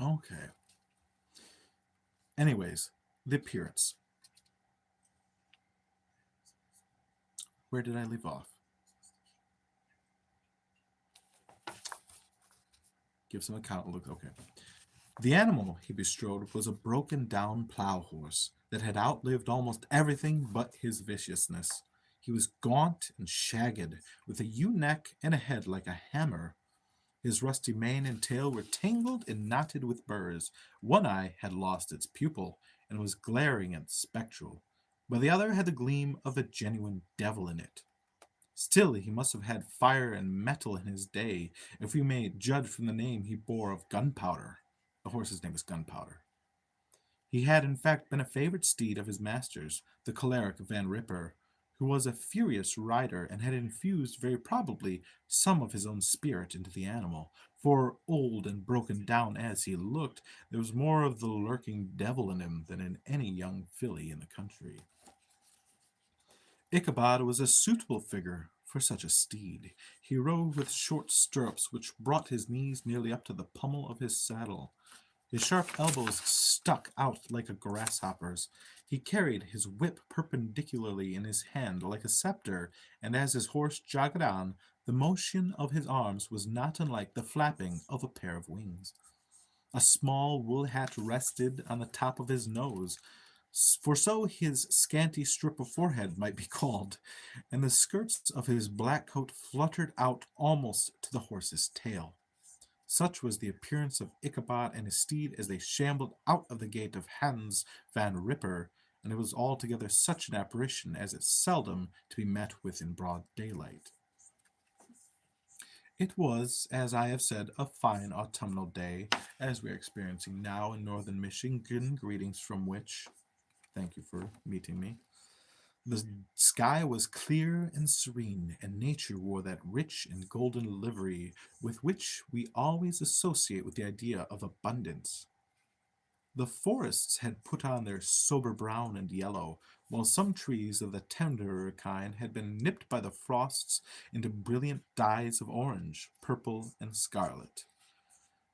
Okay. Anyways, the appearance. Where did I leave off? Give some account. Look, okay. The animal he bestrode was a broken down plow horse that had outlived almost everything but his viciousness. He was gaunt and shagged, with a ewe neck and a head like a hammer. His rusty mane and tail were tangled and knotted with burrs. One eye had lost its pupil and was glaring and spectral, but the other had the gleam of a genuine devil in it. Still, he must have had fire and metal in his day, if we may judge from the name he bore of Gunpowder. The horse's name is Gunpowder. He had in fact been a favorite steed of his master's, the choleric Van Ripper, who was a furious rider and had infused very probably some of his own spirit into the animal, for old and broken down as he looked, there was more of the lurking devil in him than in any young filly in the country. Ichabod was a suitable figure for such a steed. He rode with short stirrups which brought his knees nearly up to the pommel of his saddle. His sharp elbows stuck out like a grasshopper's. He carried his whip perpendicularly in his hand like a scepter, and as his horse jogged on, the motion of his arms was not unlike the flapping of a pair of wings. A small wool hat rested on the top of his nose, for so his scanty strip of forehead might be called, and the skirts of his black coat fluttered out almost to the horse's tail. Such was the appearance of Ichabod and his steed as they shambled out of the gate of Hans Van Ripper, and it was altogether such an apparition as is seldom to be met with in broad daylight. It was, as I have said, a fine autumnal day, as we are experiencing now in northern Michigan, greetings from which, thank you for meeting me. The sky was clear and serene, and nature wore that rich and golden livery with which we always associate with the idea of abundance. The forests had put on their sober brown and yellow, while some trees of the tenderer kind had been nipped by the frosts into brilliant dyes of orange, purple, and scarlet.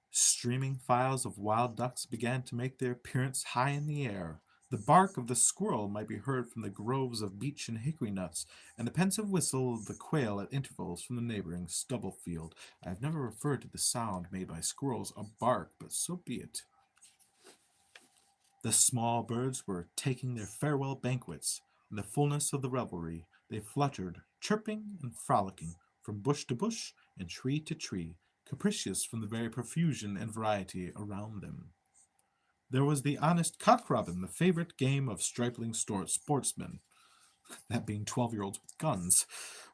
Streaming files of wild ducks began to make their appearance high in the air. The bark of the squirrel might be heard from the groves of beech and hickory nuts, and the pensive whistle of the quail at intervals from the neighboring stubble field. I have never referred to the sound made by squirrels a bark, but so be it. The small birds were taking their farewell banquets. In the fullness of the revelry, they fluttered, chirping and frolicking, from bush to bush and tree to tree, capricious from the very profusion and variety around them. There was the honest cock-robin, the favorite game of stripling sportsmen, that being 12-year-olds with guns,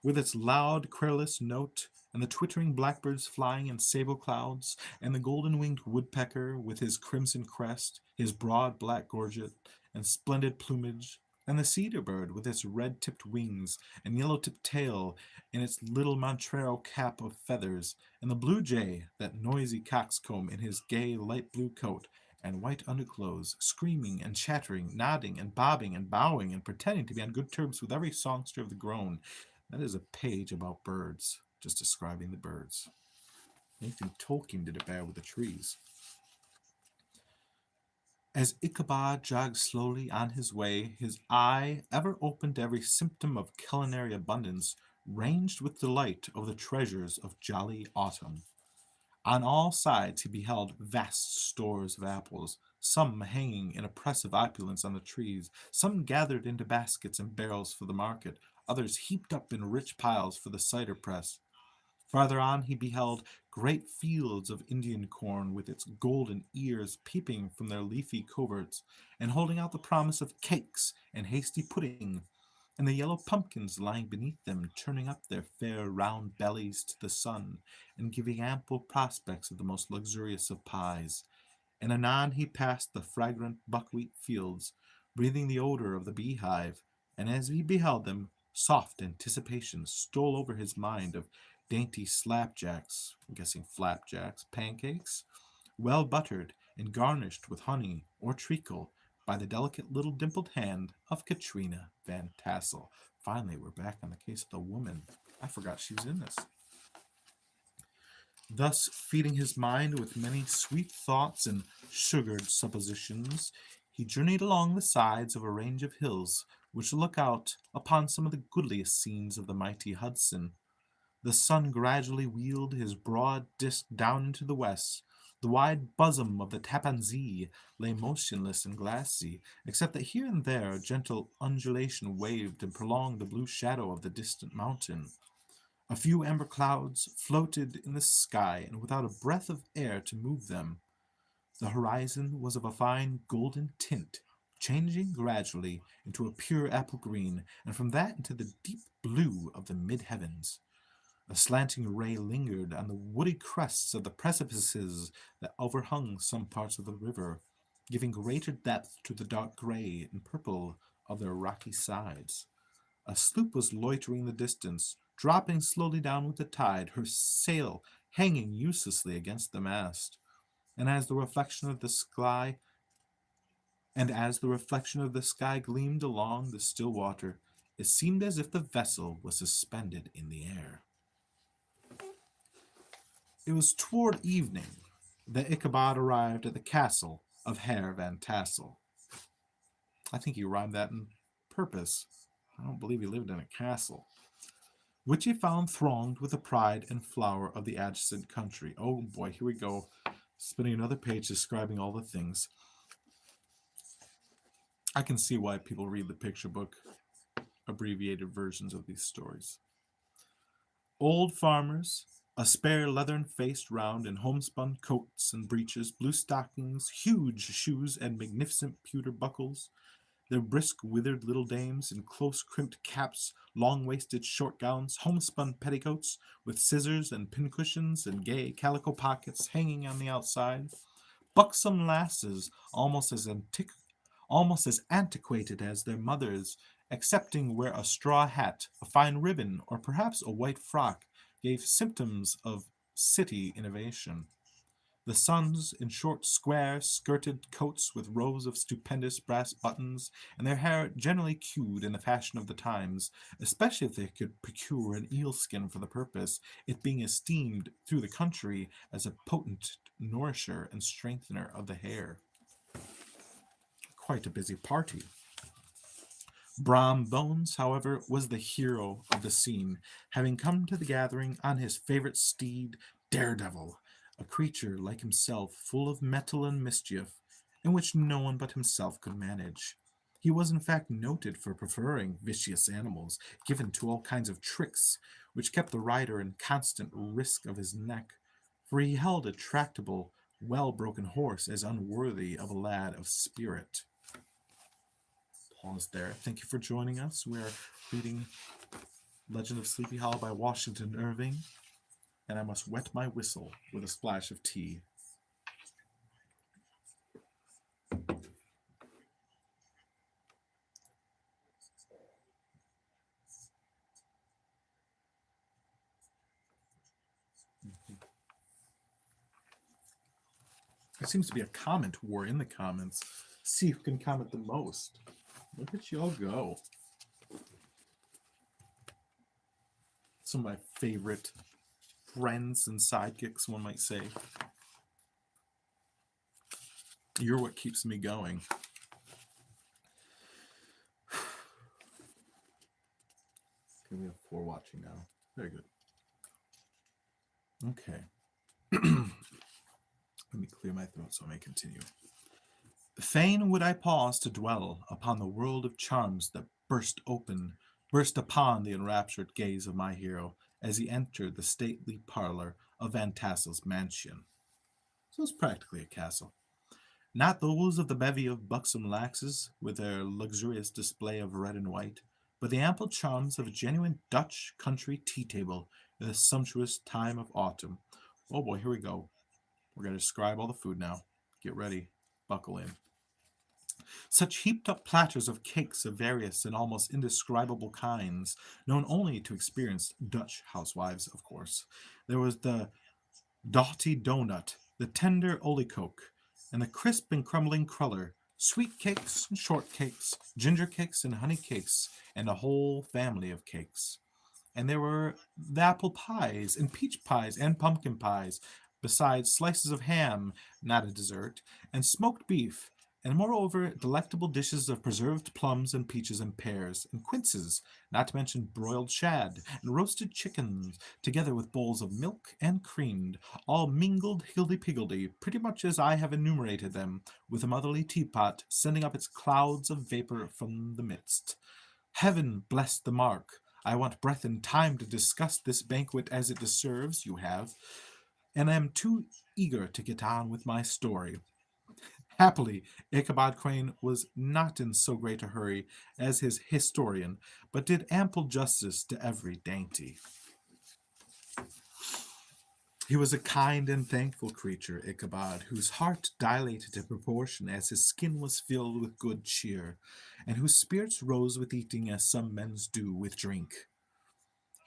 with its loud, querulous note, and the twittering blackbirds flying in sable clouds, and the golden-winged woodpecker with his crimson crest, his broad black gorget, and splendid plumage, and the cedar bird with its red-tipped wings and yellow-tipped tail, and its little Montreal cap of feathers, and the blue jay, that noisy coxcomb in his gay light blue coat, and white underclothes, screaming and chattering, nodding and bobbing and bowing, and pretending to be on good terms with every songster of the grown. That is a page about birds, just describing the birds. Nathan Tolkien did it bad with the trees. As Ichabod jogged slowly on his way, his eye, ever open to every symptom of culinary abundance, ranged with delight over the treasures of jolly autumn. On all sides he beheld vast stores of apples, some hanging in oppressive opulence on the trees, some gathered into baskets and barrels for the market, others heaped up in rich piles for the cider press. Farther on he beheld great fields of Indian corn with its golden ears peeping from their leafy coverts, and holding out the promise of cakes and hasty pudding, and the yellow pumpkins lying beneath them, turning up their fair round bellies to the sun, and giving ample prospects of the most luxurious of pies. And anon he passed the fragrant buckwheat fields, breathing the odor of the beehive, and as he beheld them, soft anticipation stole over his mind of dainty slapjacks, I'm guessing flapjacks, pancakes, well buttered and garnished with honey or treacle by the delicate little dimpled hand of Katrina Van Tassel. Finally, we're back on the case of the woman. I forgot she was in this. Thus, feeding his mind with many sweet thoughts and sugared suppositions, he journeyed along the sides of a range of hills which look out upon some of the goodliest scenes of the mighty Hudson. The sun gradually wheeled his broad disk down into the west. The wide bosom of the Tappan Zee lay motionless and glassy, except that here and there a gentle undulation waved and prolonged the blue shadow of the distant mountain. A few amber clouds floated in the sky, and without a breath of air to move them. The horizon was of a fine golden tint, changing gradually into a pure apple green, and from that into the deep blue of the mid-heavens. A slanting ray lingered on the woody crests of the precipices that overhung some parts of the river, giving greater depth to the dark gray and purple of their rocky sides. A sloop was loitering in the distance, dropping slowly down with the tide, her sail hanging uselessly against the mast. And as the reflection of the sky gleamed along the still water, it seemed as if the vessel was suspended in the air. It was toward evening that Ichabod arrived at the castle of Herr Van Tassel. I think he rhymed that on purpose. I don't believe he lived in a castle. Which he found thronged with the pride and flower of the adjacent country. Oh boy, here we go. Spending another page describing all the things. I can see why people read the picture book abbreviated versions of these stories. Old farmers, a spare leathern-faced round in homespun coats and breeches, blue stockings, huge shoes, and magnificent pewter buckles, their brisk, withered little dames in close-crimped caps, long-waisted short gowns, homespun petticoats with scissors and pincushions and gay calico pockets hanging on the outside, buxom lasses almost as antiquated as their mothers, excepting where a straw hat, a fine ribbon, or perhaps a white frock gave symptoms of city innovation. The sons in short, square-skirted coats with rows of stupendous brass buttons, and their hair generally queued in the fashion of the times, especially if they could procure an eel-skin for the purpose, it being esteemed through the country as a potent nourisher and strengthener of the hair. Quite a busy party. Brom Bones, however, was the hero of the scene, having come to the gathering on his favorite steed, Daredevil, a creature like himself, full of mettle and mischief, and which no one but himself could manage. He was in fact noted for preferring vicious animals, given to all kinds of tricks, which kept the rider in constant risk of his neck, for he held a tractable, well-broken horse as unworthy of a lad of spirit. Pause there. Thank you for joining us. We are reading Legend of Sleepy Hollow by Washington Irving, and I must wet my whistle with a splash of tea. There seems to be a comment war in the comments. See who can comment the most. Look at y'all go. Some of my favorite friends and sidekicks, one might say. You're what keeps me going. Okay, we have 4 watching now. Very good. Okay. Let me clear my throat so I may continue. Fain would I pause to dwell upon the world of charms that burst upon the enraptured gaze of my hero, as he entered the stately parlor of Van Tassel's mansion. So it's practically a castle. Not those of the bevy of buxom laxes, with their luxurious display of red and white, but the ample charms of a genuine Dutch country tea table in the sumptuous time of autumn. Oh boy, here we go. We're going to describe all the food now. Get ready. Buckle in. Such heaped up platters of cakes of various and almost indescribable kinds, known only to experienced Dutch housewives, of course. There was the doughty donut, the tender olykoek, and the crisp and crumbling cruller, sweet cakes and short cakes, ginger cakes and honey cakes, and a whole family of cakes. And there were the apple pies and peach pies and pumpkin pies, besides slices of ham, not a dessert, and smoked beef, and moreover delectable dishes of preserved plums and peaches and pears, and quinces, not to mention broiled shad, and roasted chickens, together with bowls of milk and creamed, all mingled higgledy-piggledy, pretty much as I have enumerated them, with a motherly teapot sending up its clouds of vapour from the midst. Heaven bless the mark! I want breath and time to discuss this banquet as it deserves, you have, and I am too eager to get on with my story. Happily, Ichabod Crane was not in so great a hurry as his historian, but did ample justice to every dainty. He was a kind and thankful creature, Ichabod, whose heart dilated in proportion as his skin was filled with good cheer, and whose spirits rose with eating as some men's do with drink.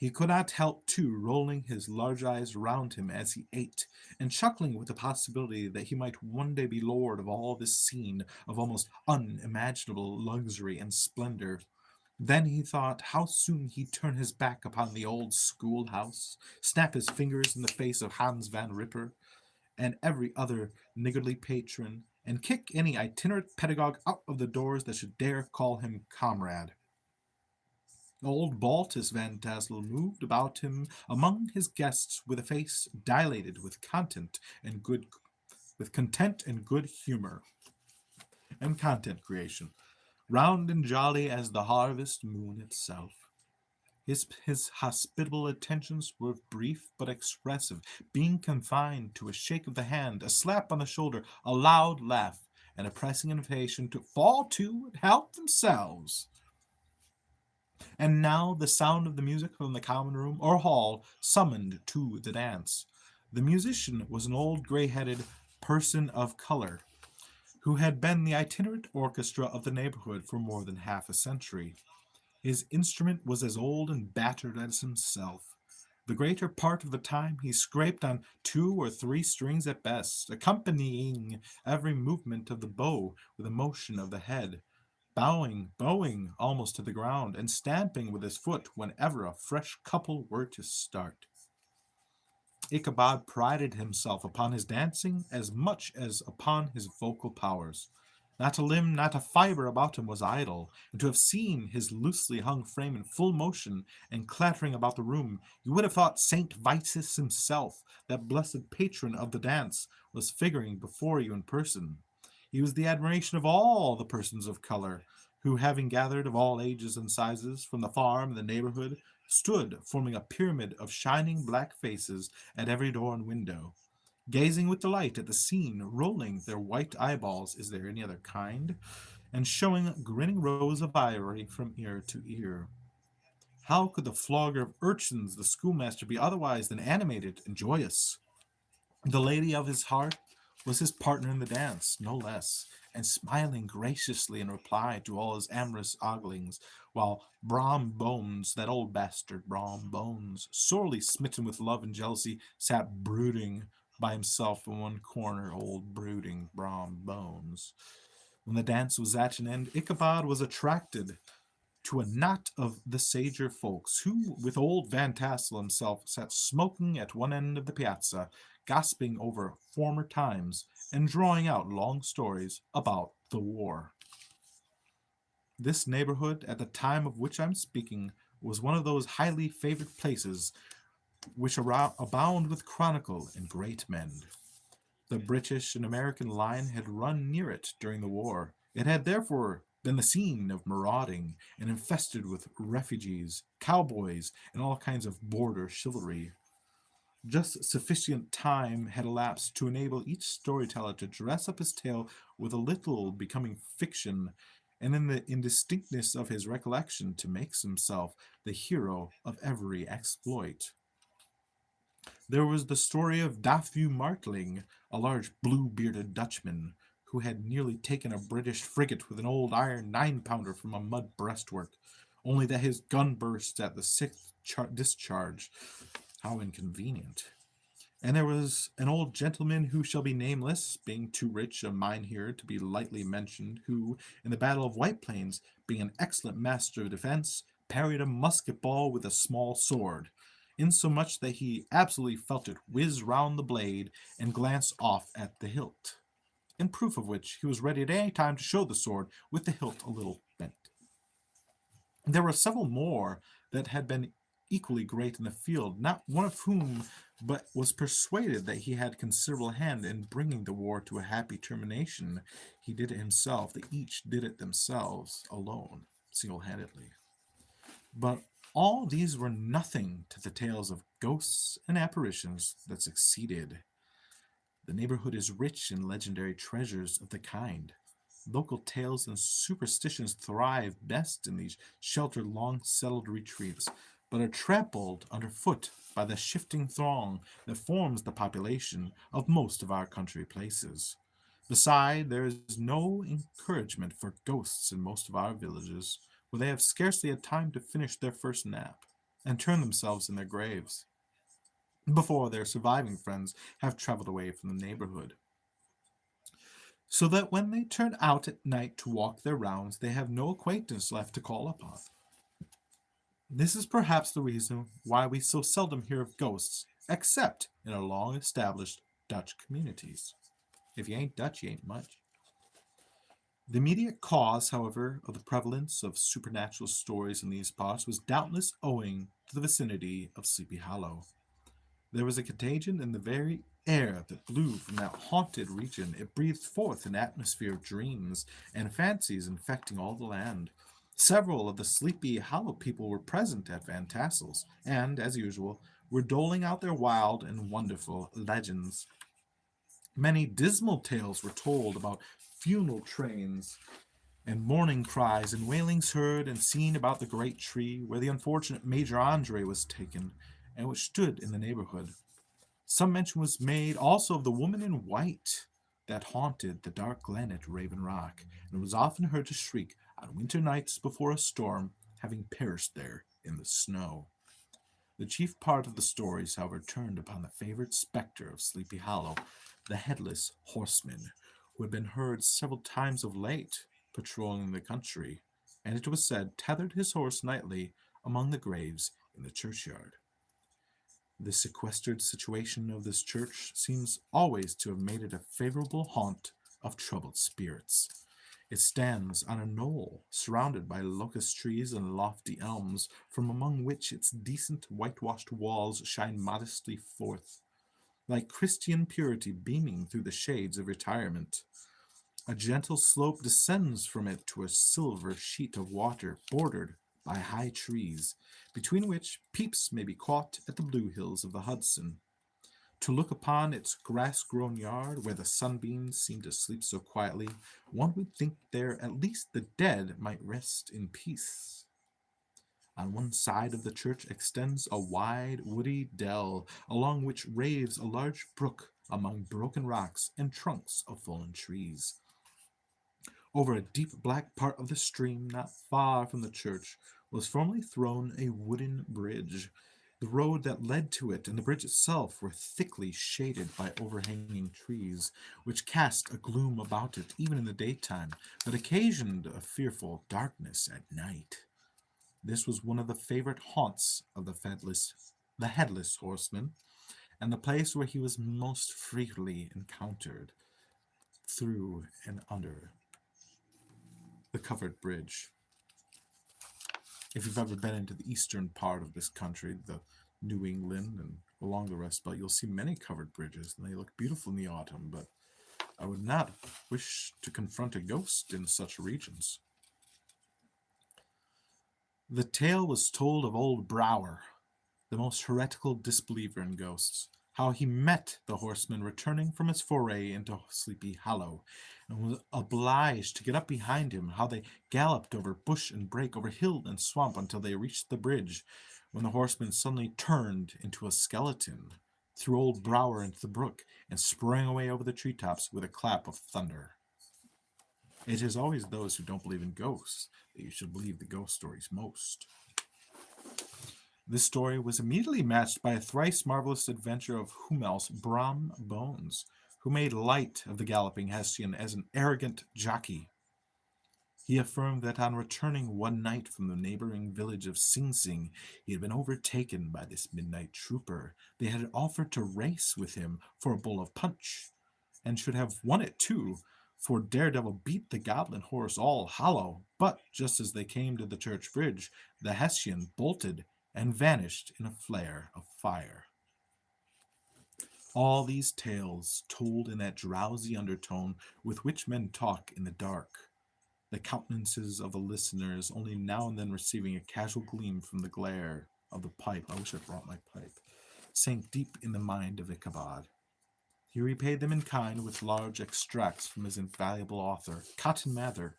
He could not help, too, rolling his large eyes round him as he ate, and chuckling with the possibility that he might one day be lord of all this scene of almost unimaginable luxury and splendor. Then he thought how soon he'd turn his back upon the old schoolhouse, snap his fingers in the face of Hans Van Ripper and every other niggardly patron, and kick any itinerant pedagogue out of the doors that should dare call him comrade. Old Baltus Van Tassel moved about him among his guests with a face dilated with content and good humor and content creation, round and jolly as the harvest moon itself. His hospitable attentions were brief but expressive, being confined to a shake of the hand, a slap on the shoulder, a loud laugh, and a pressing invitation to fall to and help themselves. And now the sound of the music from the common room or hall summoned to the dance. The musician was an old gray-headed person of color, who had been the itinerant orchestra of the neighborhood for more than half a century. His instrument was as old and battered as himself. The greater part of the time he scraped on 2 or 3 strings at best, accompanying every movement of the bow with a motion of the head, bowing almost to the ground, and stamping with his foot whenever a fresh couple were to start. Ichabod prided himself upon his dancing as much as upon his vocal powers. Not a limb, not a fibre about him was idle, and to have seen his loosely hung frame in full motion and clattering about the room, you would have thought Saint Vitus himself, that blessed patron of the dance, was figuring before you in person. He was the admiration of all the persons of color, who, having gathered of all ages and sizes from the farm and the neighborhood, stood forming a pyramid of shining black faces at every door and window, gazing with delight at the scene, rolling their white eyeballs, is there any other kind, and showing grinning rows of ivory from ear to ear. How could the flogger of urchins, the schoolmaster, be otherwise than animated and joyous? The lady of his heart was his partner in the dance, no less, and smiling graciously in reply to all his amorous oglings, while Brom Bones, that old bastard Brom Bones, sorely smitten with love and jealousy, sat brooding by himself in one corner, old brooding Brom Bones. When the dance was at an end, Ichabod was attracted to a knot of the sager folks, who, with old Van Tassel himself, sat smoking at one end of the piazza, gossiping over former times, and drawing out long stories about the war. This neighborhood, at the time of which I'm speaking, was one of those highly favored places which abound with chronicle and great men. The British and American line had run near it during the war. It had therefore been the scene of marauding and infested with refugees, cowboys, and all kinds of border chivalry. Just sufficient time had elapsed to enable each storyteller to dress up his tale with a little becoming fiction, and in the indistinctness of his recollection to make himself the hero of every exploit. There was the story of Dafu Martling, a large blue-bearded Dutchman, who had nearly taken a British frigate with an old iron 9-pounder from a mud breastwork, only that his gun burst at the sixth discharge. How inconvenient. And there was an old gentleman who shall be nameless, being too rich a mynheer to be lightly mentioned, who, in the battle of White Plains, being an excellent master of defence, parried a musket ball with a small sword, insomuch that he absolutely felt it whiz round the blade and glance off at the hilt, in proof of which he was ready at any time to show the sword with the hilt a little bent. There were several more that had been equally great in the field, not one of whom but was persuaded that he had considerable hand in bringing the war to a happy termination. He did it himself, they each did it themselves, alone, single-handedly. But all these were nothing to the tales of ghosts and apparitions that succeeded. The neighborhood is rich in legendary treasures of the kind. Local tales and superstitions thrive best in these sheltered, long-settled retreats, but are trampled underfoot by the shifting throng that forms the population of most of our country places. Beside, there is no encouragement for ghosts in most of our villages, where they have scarcely had time to finish their first nap and turn themselves in their graves before their surviving friends have traveled away from the neighborhood, so that when they turn out at night to walk their rounds, they have no acquaintance left to call upon. This is perhaps the reason why we so seldom hear of ghosts, except in our long-established Dutch communities. If you ain't Dutch, you ain't much. The immediate cause, however, of the prevalence of supernatural stories in these parts was doubtless owing to the vicinity of Sleepy Hollow. There was a contagion in the very air that blew from that haunted region. It breathed forth an atmosphere of dreams and fancies infecting all the land. Several of the Sleepy Hollow people were present at Van Tassel's, and, as usual, were doling out their wild and wonderful legends. Many dismal tales were told about funeral trains and mourning cries and wailings heard and seen about the great tree where the unfortunate Major Andre was taken, and which stood in the neighborhood. Some mention was made also of the woman in white that haunted the dark glen at Raven Rock, and was often heard to shriek on winter nights before a storm, having perished there in the snow. The chief part of the stories, however, turned upon the favorite spectre of Sleepy Hollow, the headless horseman, who had been heard several times of late patrolling the country, and it was said tethered his horse nightly among the graves in the churchyard. The sequestered situation of this church seems always to have made it a favorable haunt of troubled spirits. It stands on a knoll, surrounded by locust trees and lofty elms, from among which its decent whitewashed walls shine modestly forth, like Christian purity beaming through the shades of retirement. A gentle slope descends from it to a silver sheet of water bordered by high trees, between which peeps may be caught at the blue hills of the Hudson. To look upon its grass-grown yard, where the sunbeams seem to sleep so quietly, one would think there at least the dead might rest in peace. On one side of the church extends a wide, woody dell, along which raves a large brook among broken rocks and trunks of fallen trees. Over a deep black part of the stream, not far from the church, was formerly thrown a wooden bridge. The road that led to it and the bridge itself were thickly shaded by overhanging trees, which cast a gloom about it even in the daytime, but occasioned a fearful darkness at night. This was one of the favorite haunts of the headless horseman, and the place where he was most frequently encountered through and under the covered bridge. If you've ever been into the eastern part of this country, the New England and along the Rust Belt, you'll see many covered bridges, and they look beautiful in the autumn, but I would not wish to confront a ghost in such regions. The tale was told of old Brower, the most heretical disbeliever in ghosts, how he met the horseman returning from his foray into Sleepy Hollow, and was obliged to get up behind him, how they galloped over bush and brake, over hill and swamp, until they reached the bridge, when the horseman suddenly turned into a skeleton, threw old Brower into the brook, and sprang away over the treetops with a clap of thunder. It is always those who don't believe in ghosts that you should believe the ghost stories most. This story was immediately matched by a thrice marvelous adventure of Humel's Brom Bones, who made light of the galloping Hessian as an arrogant jockey. He affirmed that on returning one night from the neighboring village of Sing Sing, he had been overtaken by this midnight trooper. They had offered to race with him for a bowl of punch, and should have won it too, for Daredevil beat the goblin horse all hollow. But just as they came to the church bridge, the Hessian bolted and vanished in a flare of fire. All these tales told in that drowsy undertone with which men talk in the dark, the countenances of the listeners only now and then receiving a casual gleam from the glare of the pipe. I wish I brought my pipe. Sank deep in the mind of Ichabod. He repaid them in kind with large extracts from his invaluable author, Cotton Mather,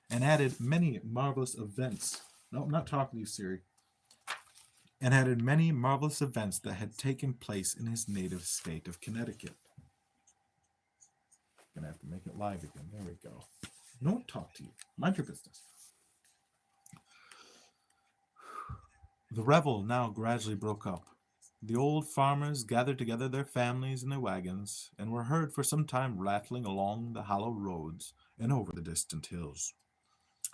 and added many marvelous events. No, I'm not talking to you, Siri. And added many marvelous events that had taken place in his native state of Connecticut. Gonna have to make it live again. There we go. No one talk to you. Mind your business. The revel now gradually broke up. The old farmers gathered together their families and their wagons, and were heard for some time rattling along the hollow roads and over the distant hills.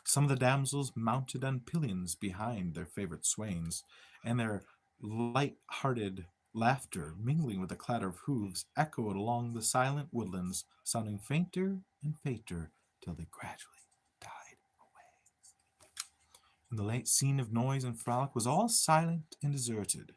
Some of the damsels mounted on pillions behind their favorite swains, and their light-hearted laughter, mingling with the clatter of hoofs, echoed along the silent woodlands, sounding fainter and fainter till they gradually died away. And the late scene of noise and frolic was all silent and deserted.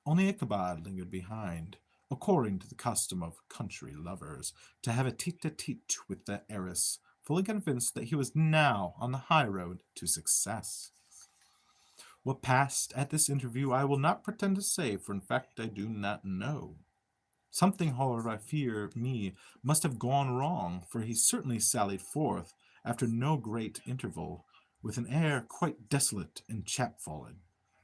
Only Ichabod lingered behind, according to the custom of country lovers, to have a tete-a-tete with the heiress, fully convinced that he was now on the high road to success. What passed at this interview I will not pretend to say, for in fact I do not know. Something, however, I fear me, must have gone wrong, for he certainly sallied forth, after no great interval, with an air quite desolate and chapfallen.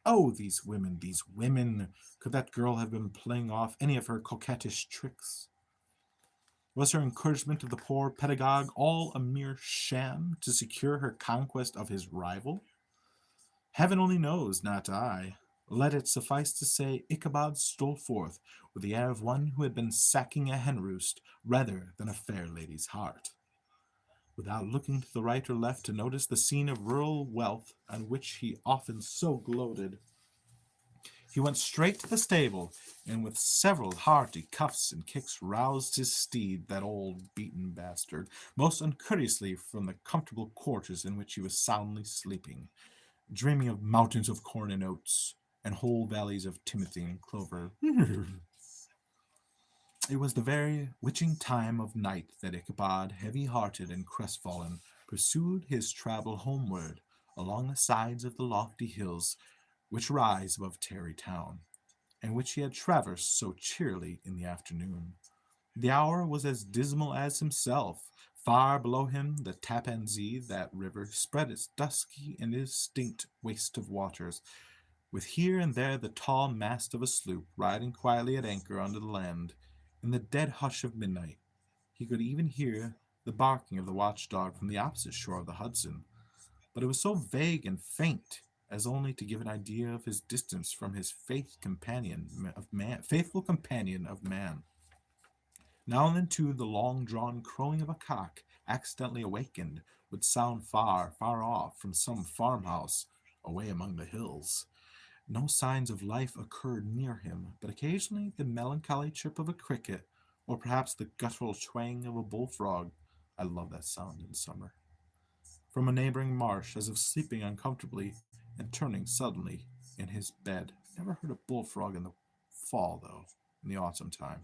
Oh, these women, these women! Could that girl have been playing off any of her coquettish tricks? Was her encouragement of the poor pedagogue all a mere sham to secure her conquest of his rival? Heaven only knows, not I. Let it suffice to say, Ichabod stole forth with the air of one who had been sacking a hen roost rather than a fair lady's heart. Without looking to the right or left to notice the scene of rural wealth on which he often so gloated, he went straight to the stable, and with several hearty cuffs and kicks roused his steed, that old beaten bastard, most uncourteously from the comfortable quarters in which he was soundly sleeping, dreaming of mountains of corn and oats, and whole valleys of timothy and clover. It was the very witching time of night that Ichabod, heavy-hearted and crestfallen, pursued his travel homeward along the sides of the lofty hills which rise above Tarrytown, and which he had traversed so cheerily in the afternoon. The hour was as dismal as himself. Far below him, the Tappan Zee, that river, spread its dusky and indistinct waste of waters, with here and there the tall mast of a sloop riding quietly at anchor under the land. In the dead hush of midnight, he could even hear the barking of the watchdog from the opposite shore of the Hudson, but it was so vague and faint as only to give an idea of his distance from his faithful companion of man. Now and then, too, the long-drawn crowing of a cock, accidentally awakened, would sound far, far off from some farmhouse away among the hills. No signs of life occurred near him, but occasionally the melancholy chirp of a cricket, or perhaps the guttural twang of a bullfrog. I love that sound in summer. From a neighboring marsh, as if sleeping uncomfortably and turning suddenly in his bed. Never heard a bullfrog in the fall, though, in the autumn time.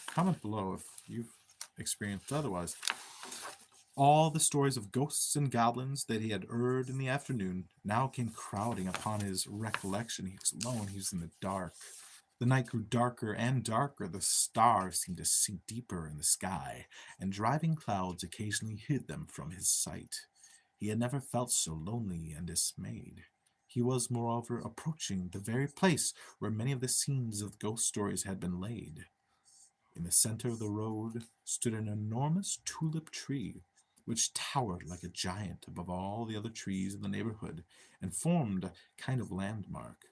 Comment below if you've experienced otherwise. All the stories of ghosts and goblins that he had heard in the afternoon now came crowding upon his recollection. He was alone, he was in the dark. The night grew darker and darker. The stars seemed to sink deeper in the sky, and driving clouds occasionally hid them from his sight. He had never felt so lonely and dismayed. He was, moreover, approaching the very place where many of the scenes of ghost stories had been laid. In the center of the road stood an enormous tulip tree, which towered like a giant above all the other trees in the neighborhood and formed a kind of landmark.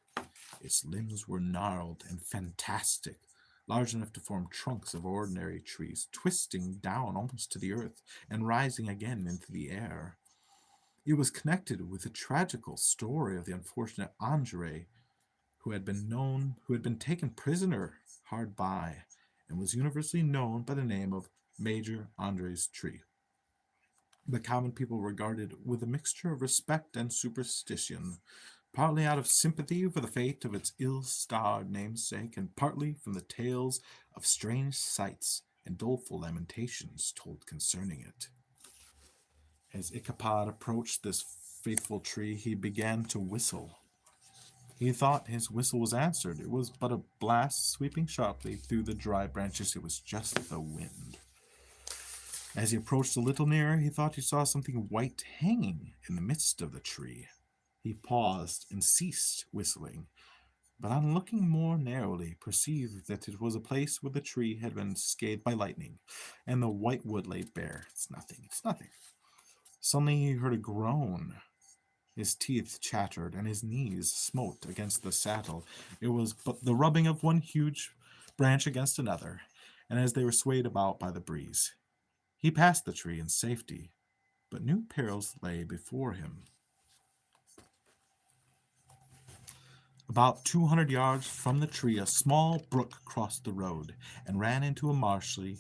Its limbs were gnarled and fantastic, large enough to form trunks of ordinary trees, twisting down almost to the earth and rising again into the air. It was connected with the tragical story of the unfortunate Andre, who had been taken prisoner hard by, and was universally known by the name of Major Andre's tree. The common people regarded with a mixture of respect and superstition, partly out of sympathy for the fate of its ill-starred namesake, and partly from the tales of strange sights and doleful lamentations told concerning it. As Ichabod approached this faithful tree, he began to whistle. He thought his whistle was answered. It was but a blast sweeping sharply through the dry branches. It was just the wind. As he approached a little nearer, he thought he saw something white hanging in the midst of the tree. He paused and ceased whistling, but on looking more narrowly, perceived that it was a place where the tree had been scathed by lightning, and the white wood lay bare. It's nothing, it's nothing. Suddenly he heard a groan. His teeth chattered, and his knees smote against the saddle. It was but the rubbing of one huge branch against another, and as they were swayed about by the breeze. He passed the tree in safety, but new perils lay before him. About 200 yards from the tree, a small brook crossed the road and ran into a marshy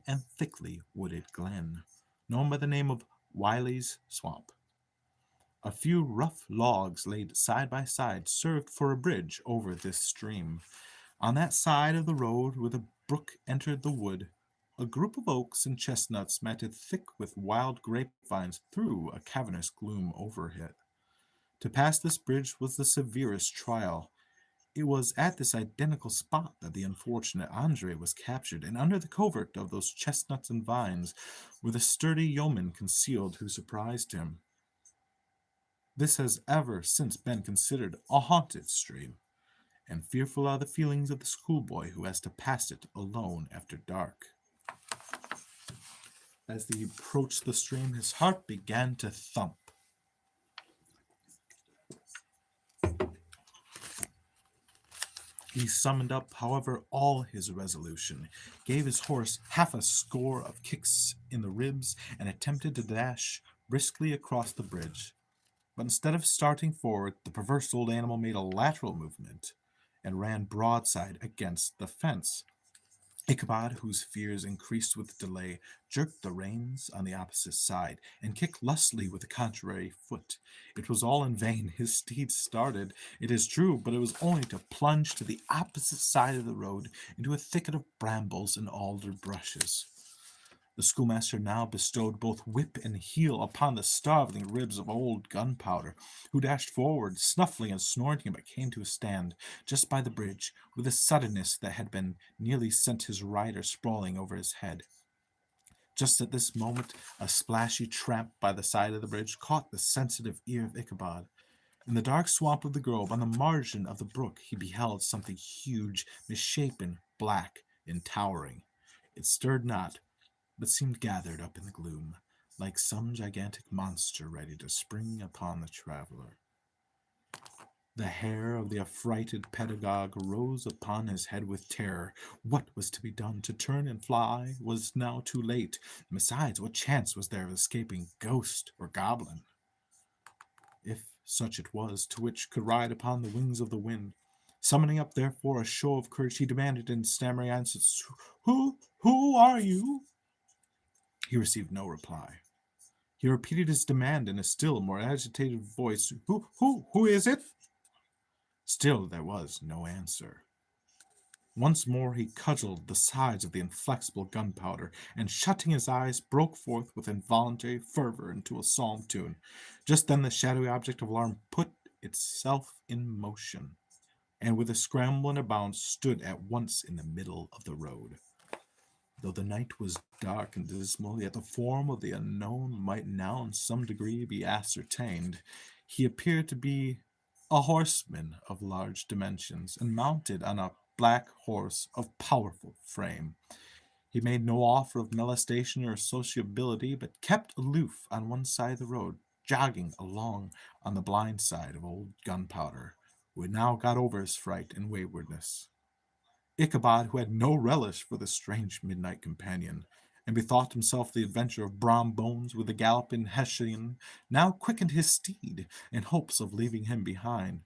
and thickly wooded glen, known by the name of Wiley's Swamp. A few rough logs laid side by side served for a bridge over this stream. On that side of the road where the brook entered the wood, a group of oaks and chestnuts matted thick with wild grapevines threw a cavernous gloom overhead. To pass this bridge was the severest trial. It was at this identical spot that the unfortunate Andre was captured, and under the covert of those chestnuts and vines were the sturdy yeomen concealed who surprised him. This has ever since been considered a haunted stream, and fearful are the feelings of the schoolboy who has to pass it alone after dark. As he approached the stream, his heart began to thump. He summoned up, however, all his resolution, gave his horse half a score of kicks in the ribs, and attempted to dash briskly across the bridge. But instead of starting forward, the perverse old animal made a lateral movement and ran broadside against the fence. Ichabod, whose fears increased with delay, jerked the reins on the opposite side and kicked lustily with the contrary foot. It was all in vain. His steed started, it is true, but it was only to plunge to the opposite side of the road into a thicket of brambles and alder bushes. The schoolmaster now bestowed both whip and heel upon the starveling ribs of old Gunpowder, who dashed forward, snuffling and snorting, but came to a stand just by the bridge, with a suddenness that had been nearly sent his rider sprawling over his head. Just at this moment, a splashy tramp by the side of the bridge caught the sensitive ear of Ichabod. In the dark swamp of the grove, on the margin of the brook, he beheld something huge, misshapen, black, and towering. It stirred not, but seemed gathered up in the gloom, like some gigantic monster ready to spring upon the traveler. The hair of the affrighted pedagogue rose upon his head with terror. What was to be done? To turn and fly was now too late. And besides, what chance was there of escaping ghost or goblin, if such it was, to which could ride upon the wings of the wind? Summoning up, therefore, a show of courage, he demanded in stammering answers, Who are you?" He received no reply. He repeated his demand in a still more agitated voice, Who is it?" Still there was no answer. Once more he cudgeled the sides of the inflexible gunpowder, and shutting his eyes, broke forth with involuntary fervor into a psalm tune. Just then the shadowy object of alarm put itself in motion, and with a scramble and a bound stood at once in the middle of the road. Though the night was dark and dismal, yet the form of the unknown might now in some degree be ascertained. He appeared to be a horseman of large dimensions, and mounted on a black horse of powerful frame. He made no offer of molestation or sociability, but kept aloof on one side of the road, jogging along on the blind side of old Gunpowder, who had now got over his fright and waywardness. Ichabod, who had no relish for the strange midnight companion, and bethought himself the adventure of Brom Bones with the galloping Hessian, now quickened his steed in hopes of leaving him behind.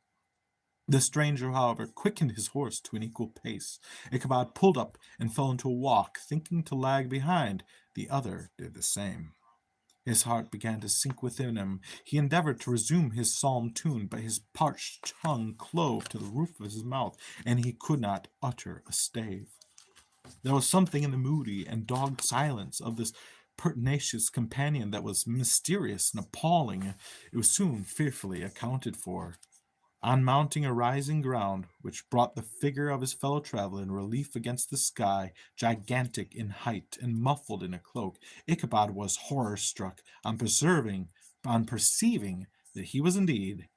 The stranger, however, quickened his horse to an equal pace. Ichabod pulled up and fell into a walk, thinking to lag behind. The other did the same. His heart began to sink within him. He endeavored to resume his psalm tune, but his parched tongue clove to the roof of his mouth, and he could not utter a stave. There was something in the moody and dogged silence of this pertinacious companion that was mysterious and appalling. It was soon fearfully accounted for. On mounting a rising ground, which brought the figure of his fellow traveler in relief against the sky, gigantic in height and muffled in a cloak, Ichabod was horror-struck on perceiving that he was indeed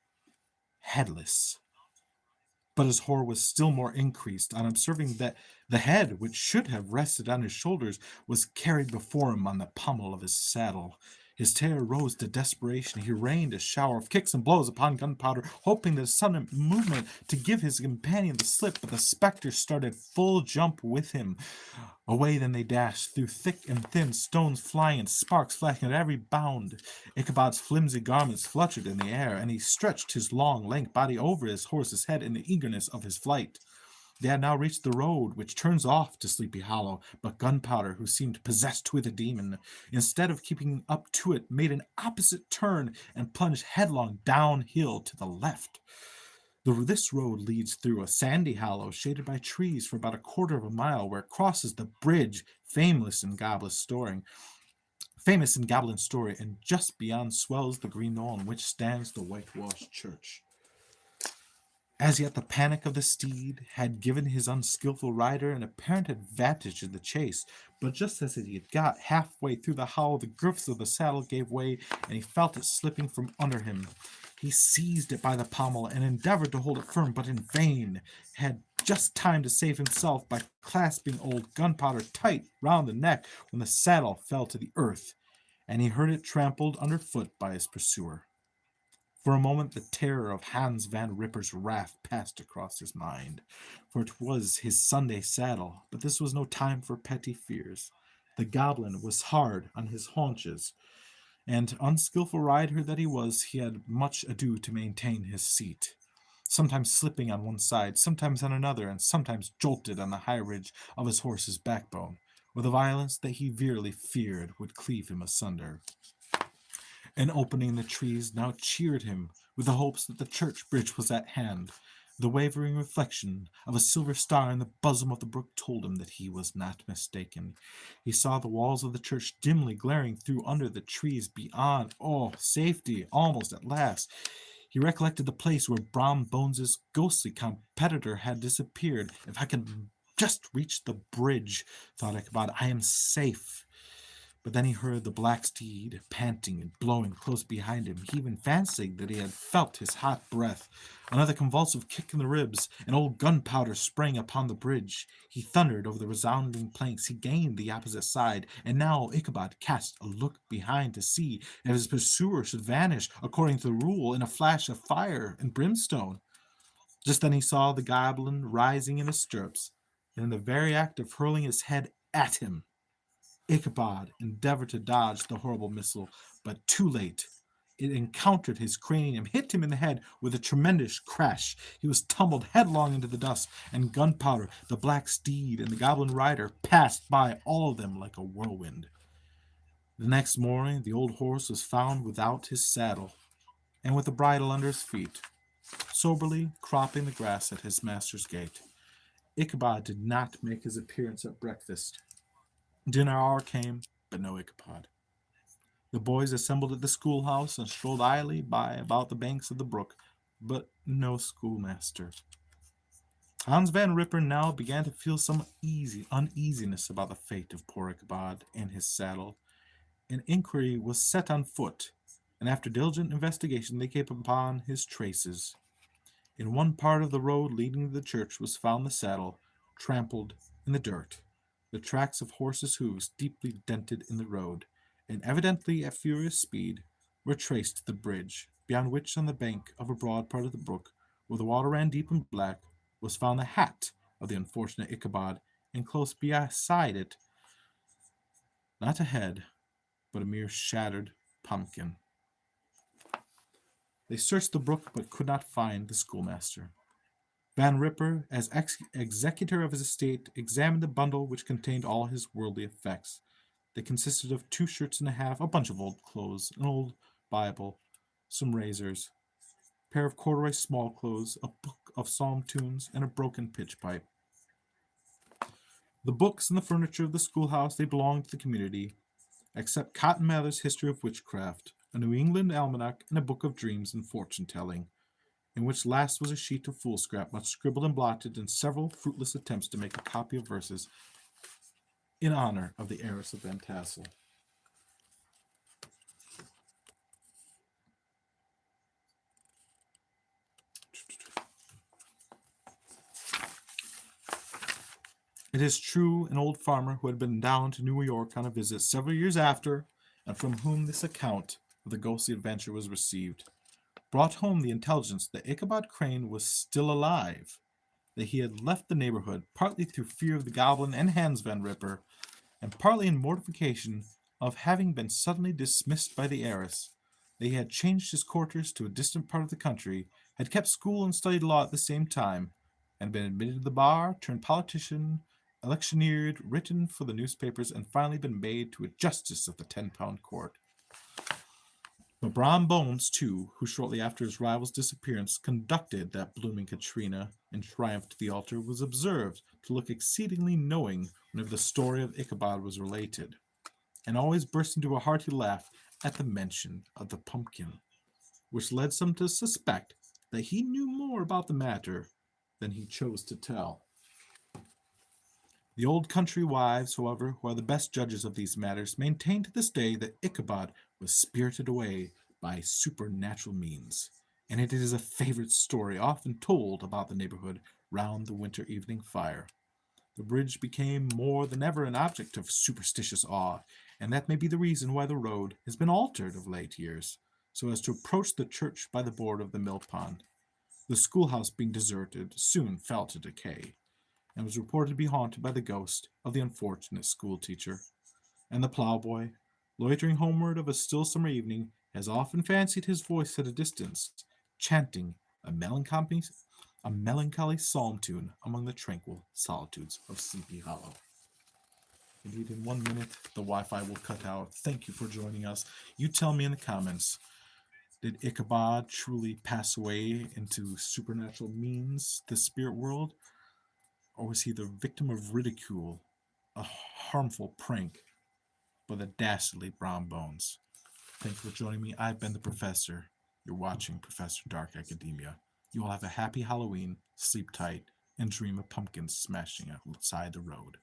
headless. But his horror was still more increased on observing that the head, which should have rested on his shoulders, was carried before him on the pommel of his saddle. His terror rose to desperation. He rained a shower of kicks and blows upon Gunpowder, hoping that a sudden movement to give his companion the slip, but the spectre started full jump with him. Away then they dashed, through thick and thin, stones flying and sparks flashing at every bound. Ichabod's flimsy garments fluttered in the air, and he stretched his long, lank body over his horse's head in the eagerness of his flight. They had now reached the road which turns off to Sleepy Hollow, but Gunpowder, who seemed possessed with a demon, instead of keeping up to it, made an opposite turn and plunged headlong downhill to the left. This road leads through a sandy hollow shaded by trees for about a quarter of a mile, where it crosses the bridge famous in Goblin's story, and just beyond swells the green knoll on which stands the whitewashed church. As yet the panic of the steed had given his unskilful rider an apparent advantage in the chase, but just as he had got halfway through the hollow, the girths of the saddle gave way, and he felt it slipping from under him. He seized it by the pommel and endeavored to hold it firm, but in vain. Had just time to save himself by clasping old Gunpowder tight round the neck when the saddle fell to the earth, and he heard it trampled underfoot by his pursuer. For a moment the terror of Hans Van Ripper's wrath passed across his mind, for it was his Sunday saddle, but this was no time for petty fears. The goblin was hard on his haunches, and, unskilful rider that he was, he had much ado to maintain his seat, sometimes slipping on one side, sometimes on another, and sometimes jolted on the high ridge of his horse's backbone, with a violence that he verily feared would cleave him asunder. An opening in the trees now cheered him with the hopes that the church bridge was at hand. The wavering reflection of a silver star in the bosom of the brook told him that he was not mistaken. He saw the walls of the church dimly glaring through under the trees beyond. Oh, safety, almost at last. He recollected the place where Brom Bones's ghostly competitor had disappeared. If I could just reach the bridge, thought Ichabod, I am safe. But then he heard the black steed panting and blowing close behind him. He even fancied that he had felt his hot breath. Another convulsive kick in the ribs, and old Gunpowder sprang upon the bridge. He thundered over the resounding planks. He gained the opposite side, and now Ichabod cast a look behind to see if his pursuer should vanish, according to the rule, in a flash of fire and brimstone. Just then he saw the goblin rising in his stirrups, and in the very act of hurling his head at him. Ichabod endeavored to dodge the horrible missile, but too late. It encountered his cranium, hit him in the head with a tremendous crash. He was tumbled headlong into the dust, and Gunpowder, the black steed, and the goblin rider passed by all of them like a whirlwind. The next morning the old horse was found without his saddle, and with the bridle under his feet, soberly cropping the grass at his master's gate. Ichabod did not make his appearance at breakfast. Dinner hour came, but no Ichabod. The boys assembled at the schoolhouse and strolled idly by about the banks of the brook, but no schoolmaster. Hans Van Ripper now began to feel some uneasiness about the fate of poor Ichabod and his saddle. An inquiry was set on foot, and after diligent investigation they came upon his traces. In one part of the road leading to the church was found the saddle, trampled in the dirt, the tracks of horses' hoofs deeply dented in the road, and evidently at furious speed, were traced to the bridge, beyond which, on the bank of a broad part of the brook, where the water ran deep and black, was found the hat of the unfortunate Ichabod, and close beside it, not a head, but a mere shattered pumpkin. They searched the brook, but could not find the schoolmaster. Van Ripper, as executor of his estate, examined the bundle which contained all his worldly effects. They consisted of 2 shirts and a half, a bunch of old clothes, an old Bible, some razors, a pair of corduroy small clothes, a book of psalm tunes, and a broken pitch pipe. The books and the furniture of the schoolhouse, they belonged to the community, except Cotton Mather's History of Witchcraft, a New England Almanac, and a book of dreams and fortune-telling, in which last was a sheet of foolscap, much scribbled and blotted, and several fruitless attempts to make a copy of verses in honor of the heiress of Van Tassel. It is true, an old farmer who had been down to New York on a visit several years after, and from whom this account of the ghostly adventure was received, brought home the intelligence that Ichabod Crane was still alive, that he had left the neighborhood, partly through fear of the goblin and Hans Van Ripper, and partly in mortification of having been suddenly dismissed by the heiress, that he had changed his quarters to a distant part of the country, had kept school and studied law at the same time, and been admitted to the bar, turned politician, electioneered, written for the newspapers, and finally been made to a justice of the 10-pound court. But Brom Bones, too, who shortly after his rival's disappearance conducted that blooming Katrina in triumph to the altar, was observed to look exceedingly knowing whenever the story of Ichabod was related, and always burst into a hearty laugh at the mention of the pumpkin, which led some to suspect that he knew more about the matter than he chose to tell. The old country wives, however, who are the best judges of these matters, maintain to this day that Ichabod was spirited away by supernatural means, and it is a favorite story often told about the neighborhood round the winter evening fire. The bridge became more than ever an object of superstitious awe, and that may be the reason why the road has been altered of late years, so as to approach the church by the board of the mill pond. The schoolhouse, being deserted, soon fell to decay, and was reported to be haunted by the ghost of the unfortunate schoolteacher. And the ploughboy, loitering homeward of a still summer evening, has often fancied his voice at a distance, chanting a melancholy psalm tune among the tranquil solitudes of Sleepy Hollow. Indeed, in 1 minute, the Wi-Fi will cut out. Thank you for joining us. You tell me in the comments, did Ichabod truly pass away into supernatural means, the spirit world? Or was he the victim of ridicule, a harmful prank by the dastardly Brom Bones? Thank you for joining me. I've been the Professor. You're watching Professor Dark Academia. You all have a happy Halloween, sleep tight, and dream of pumpkins smashing outside the road.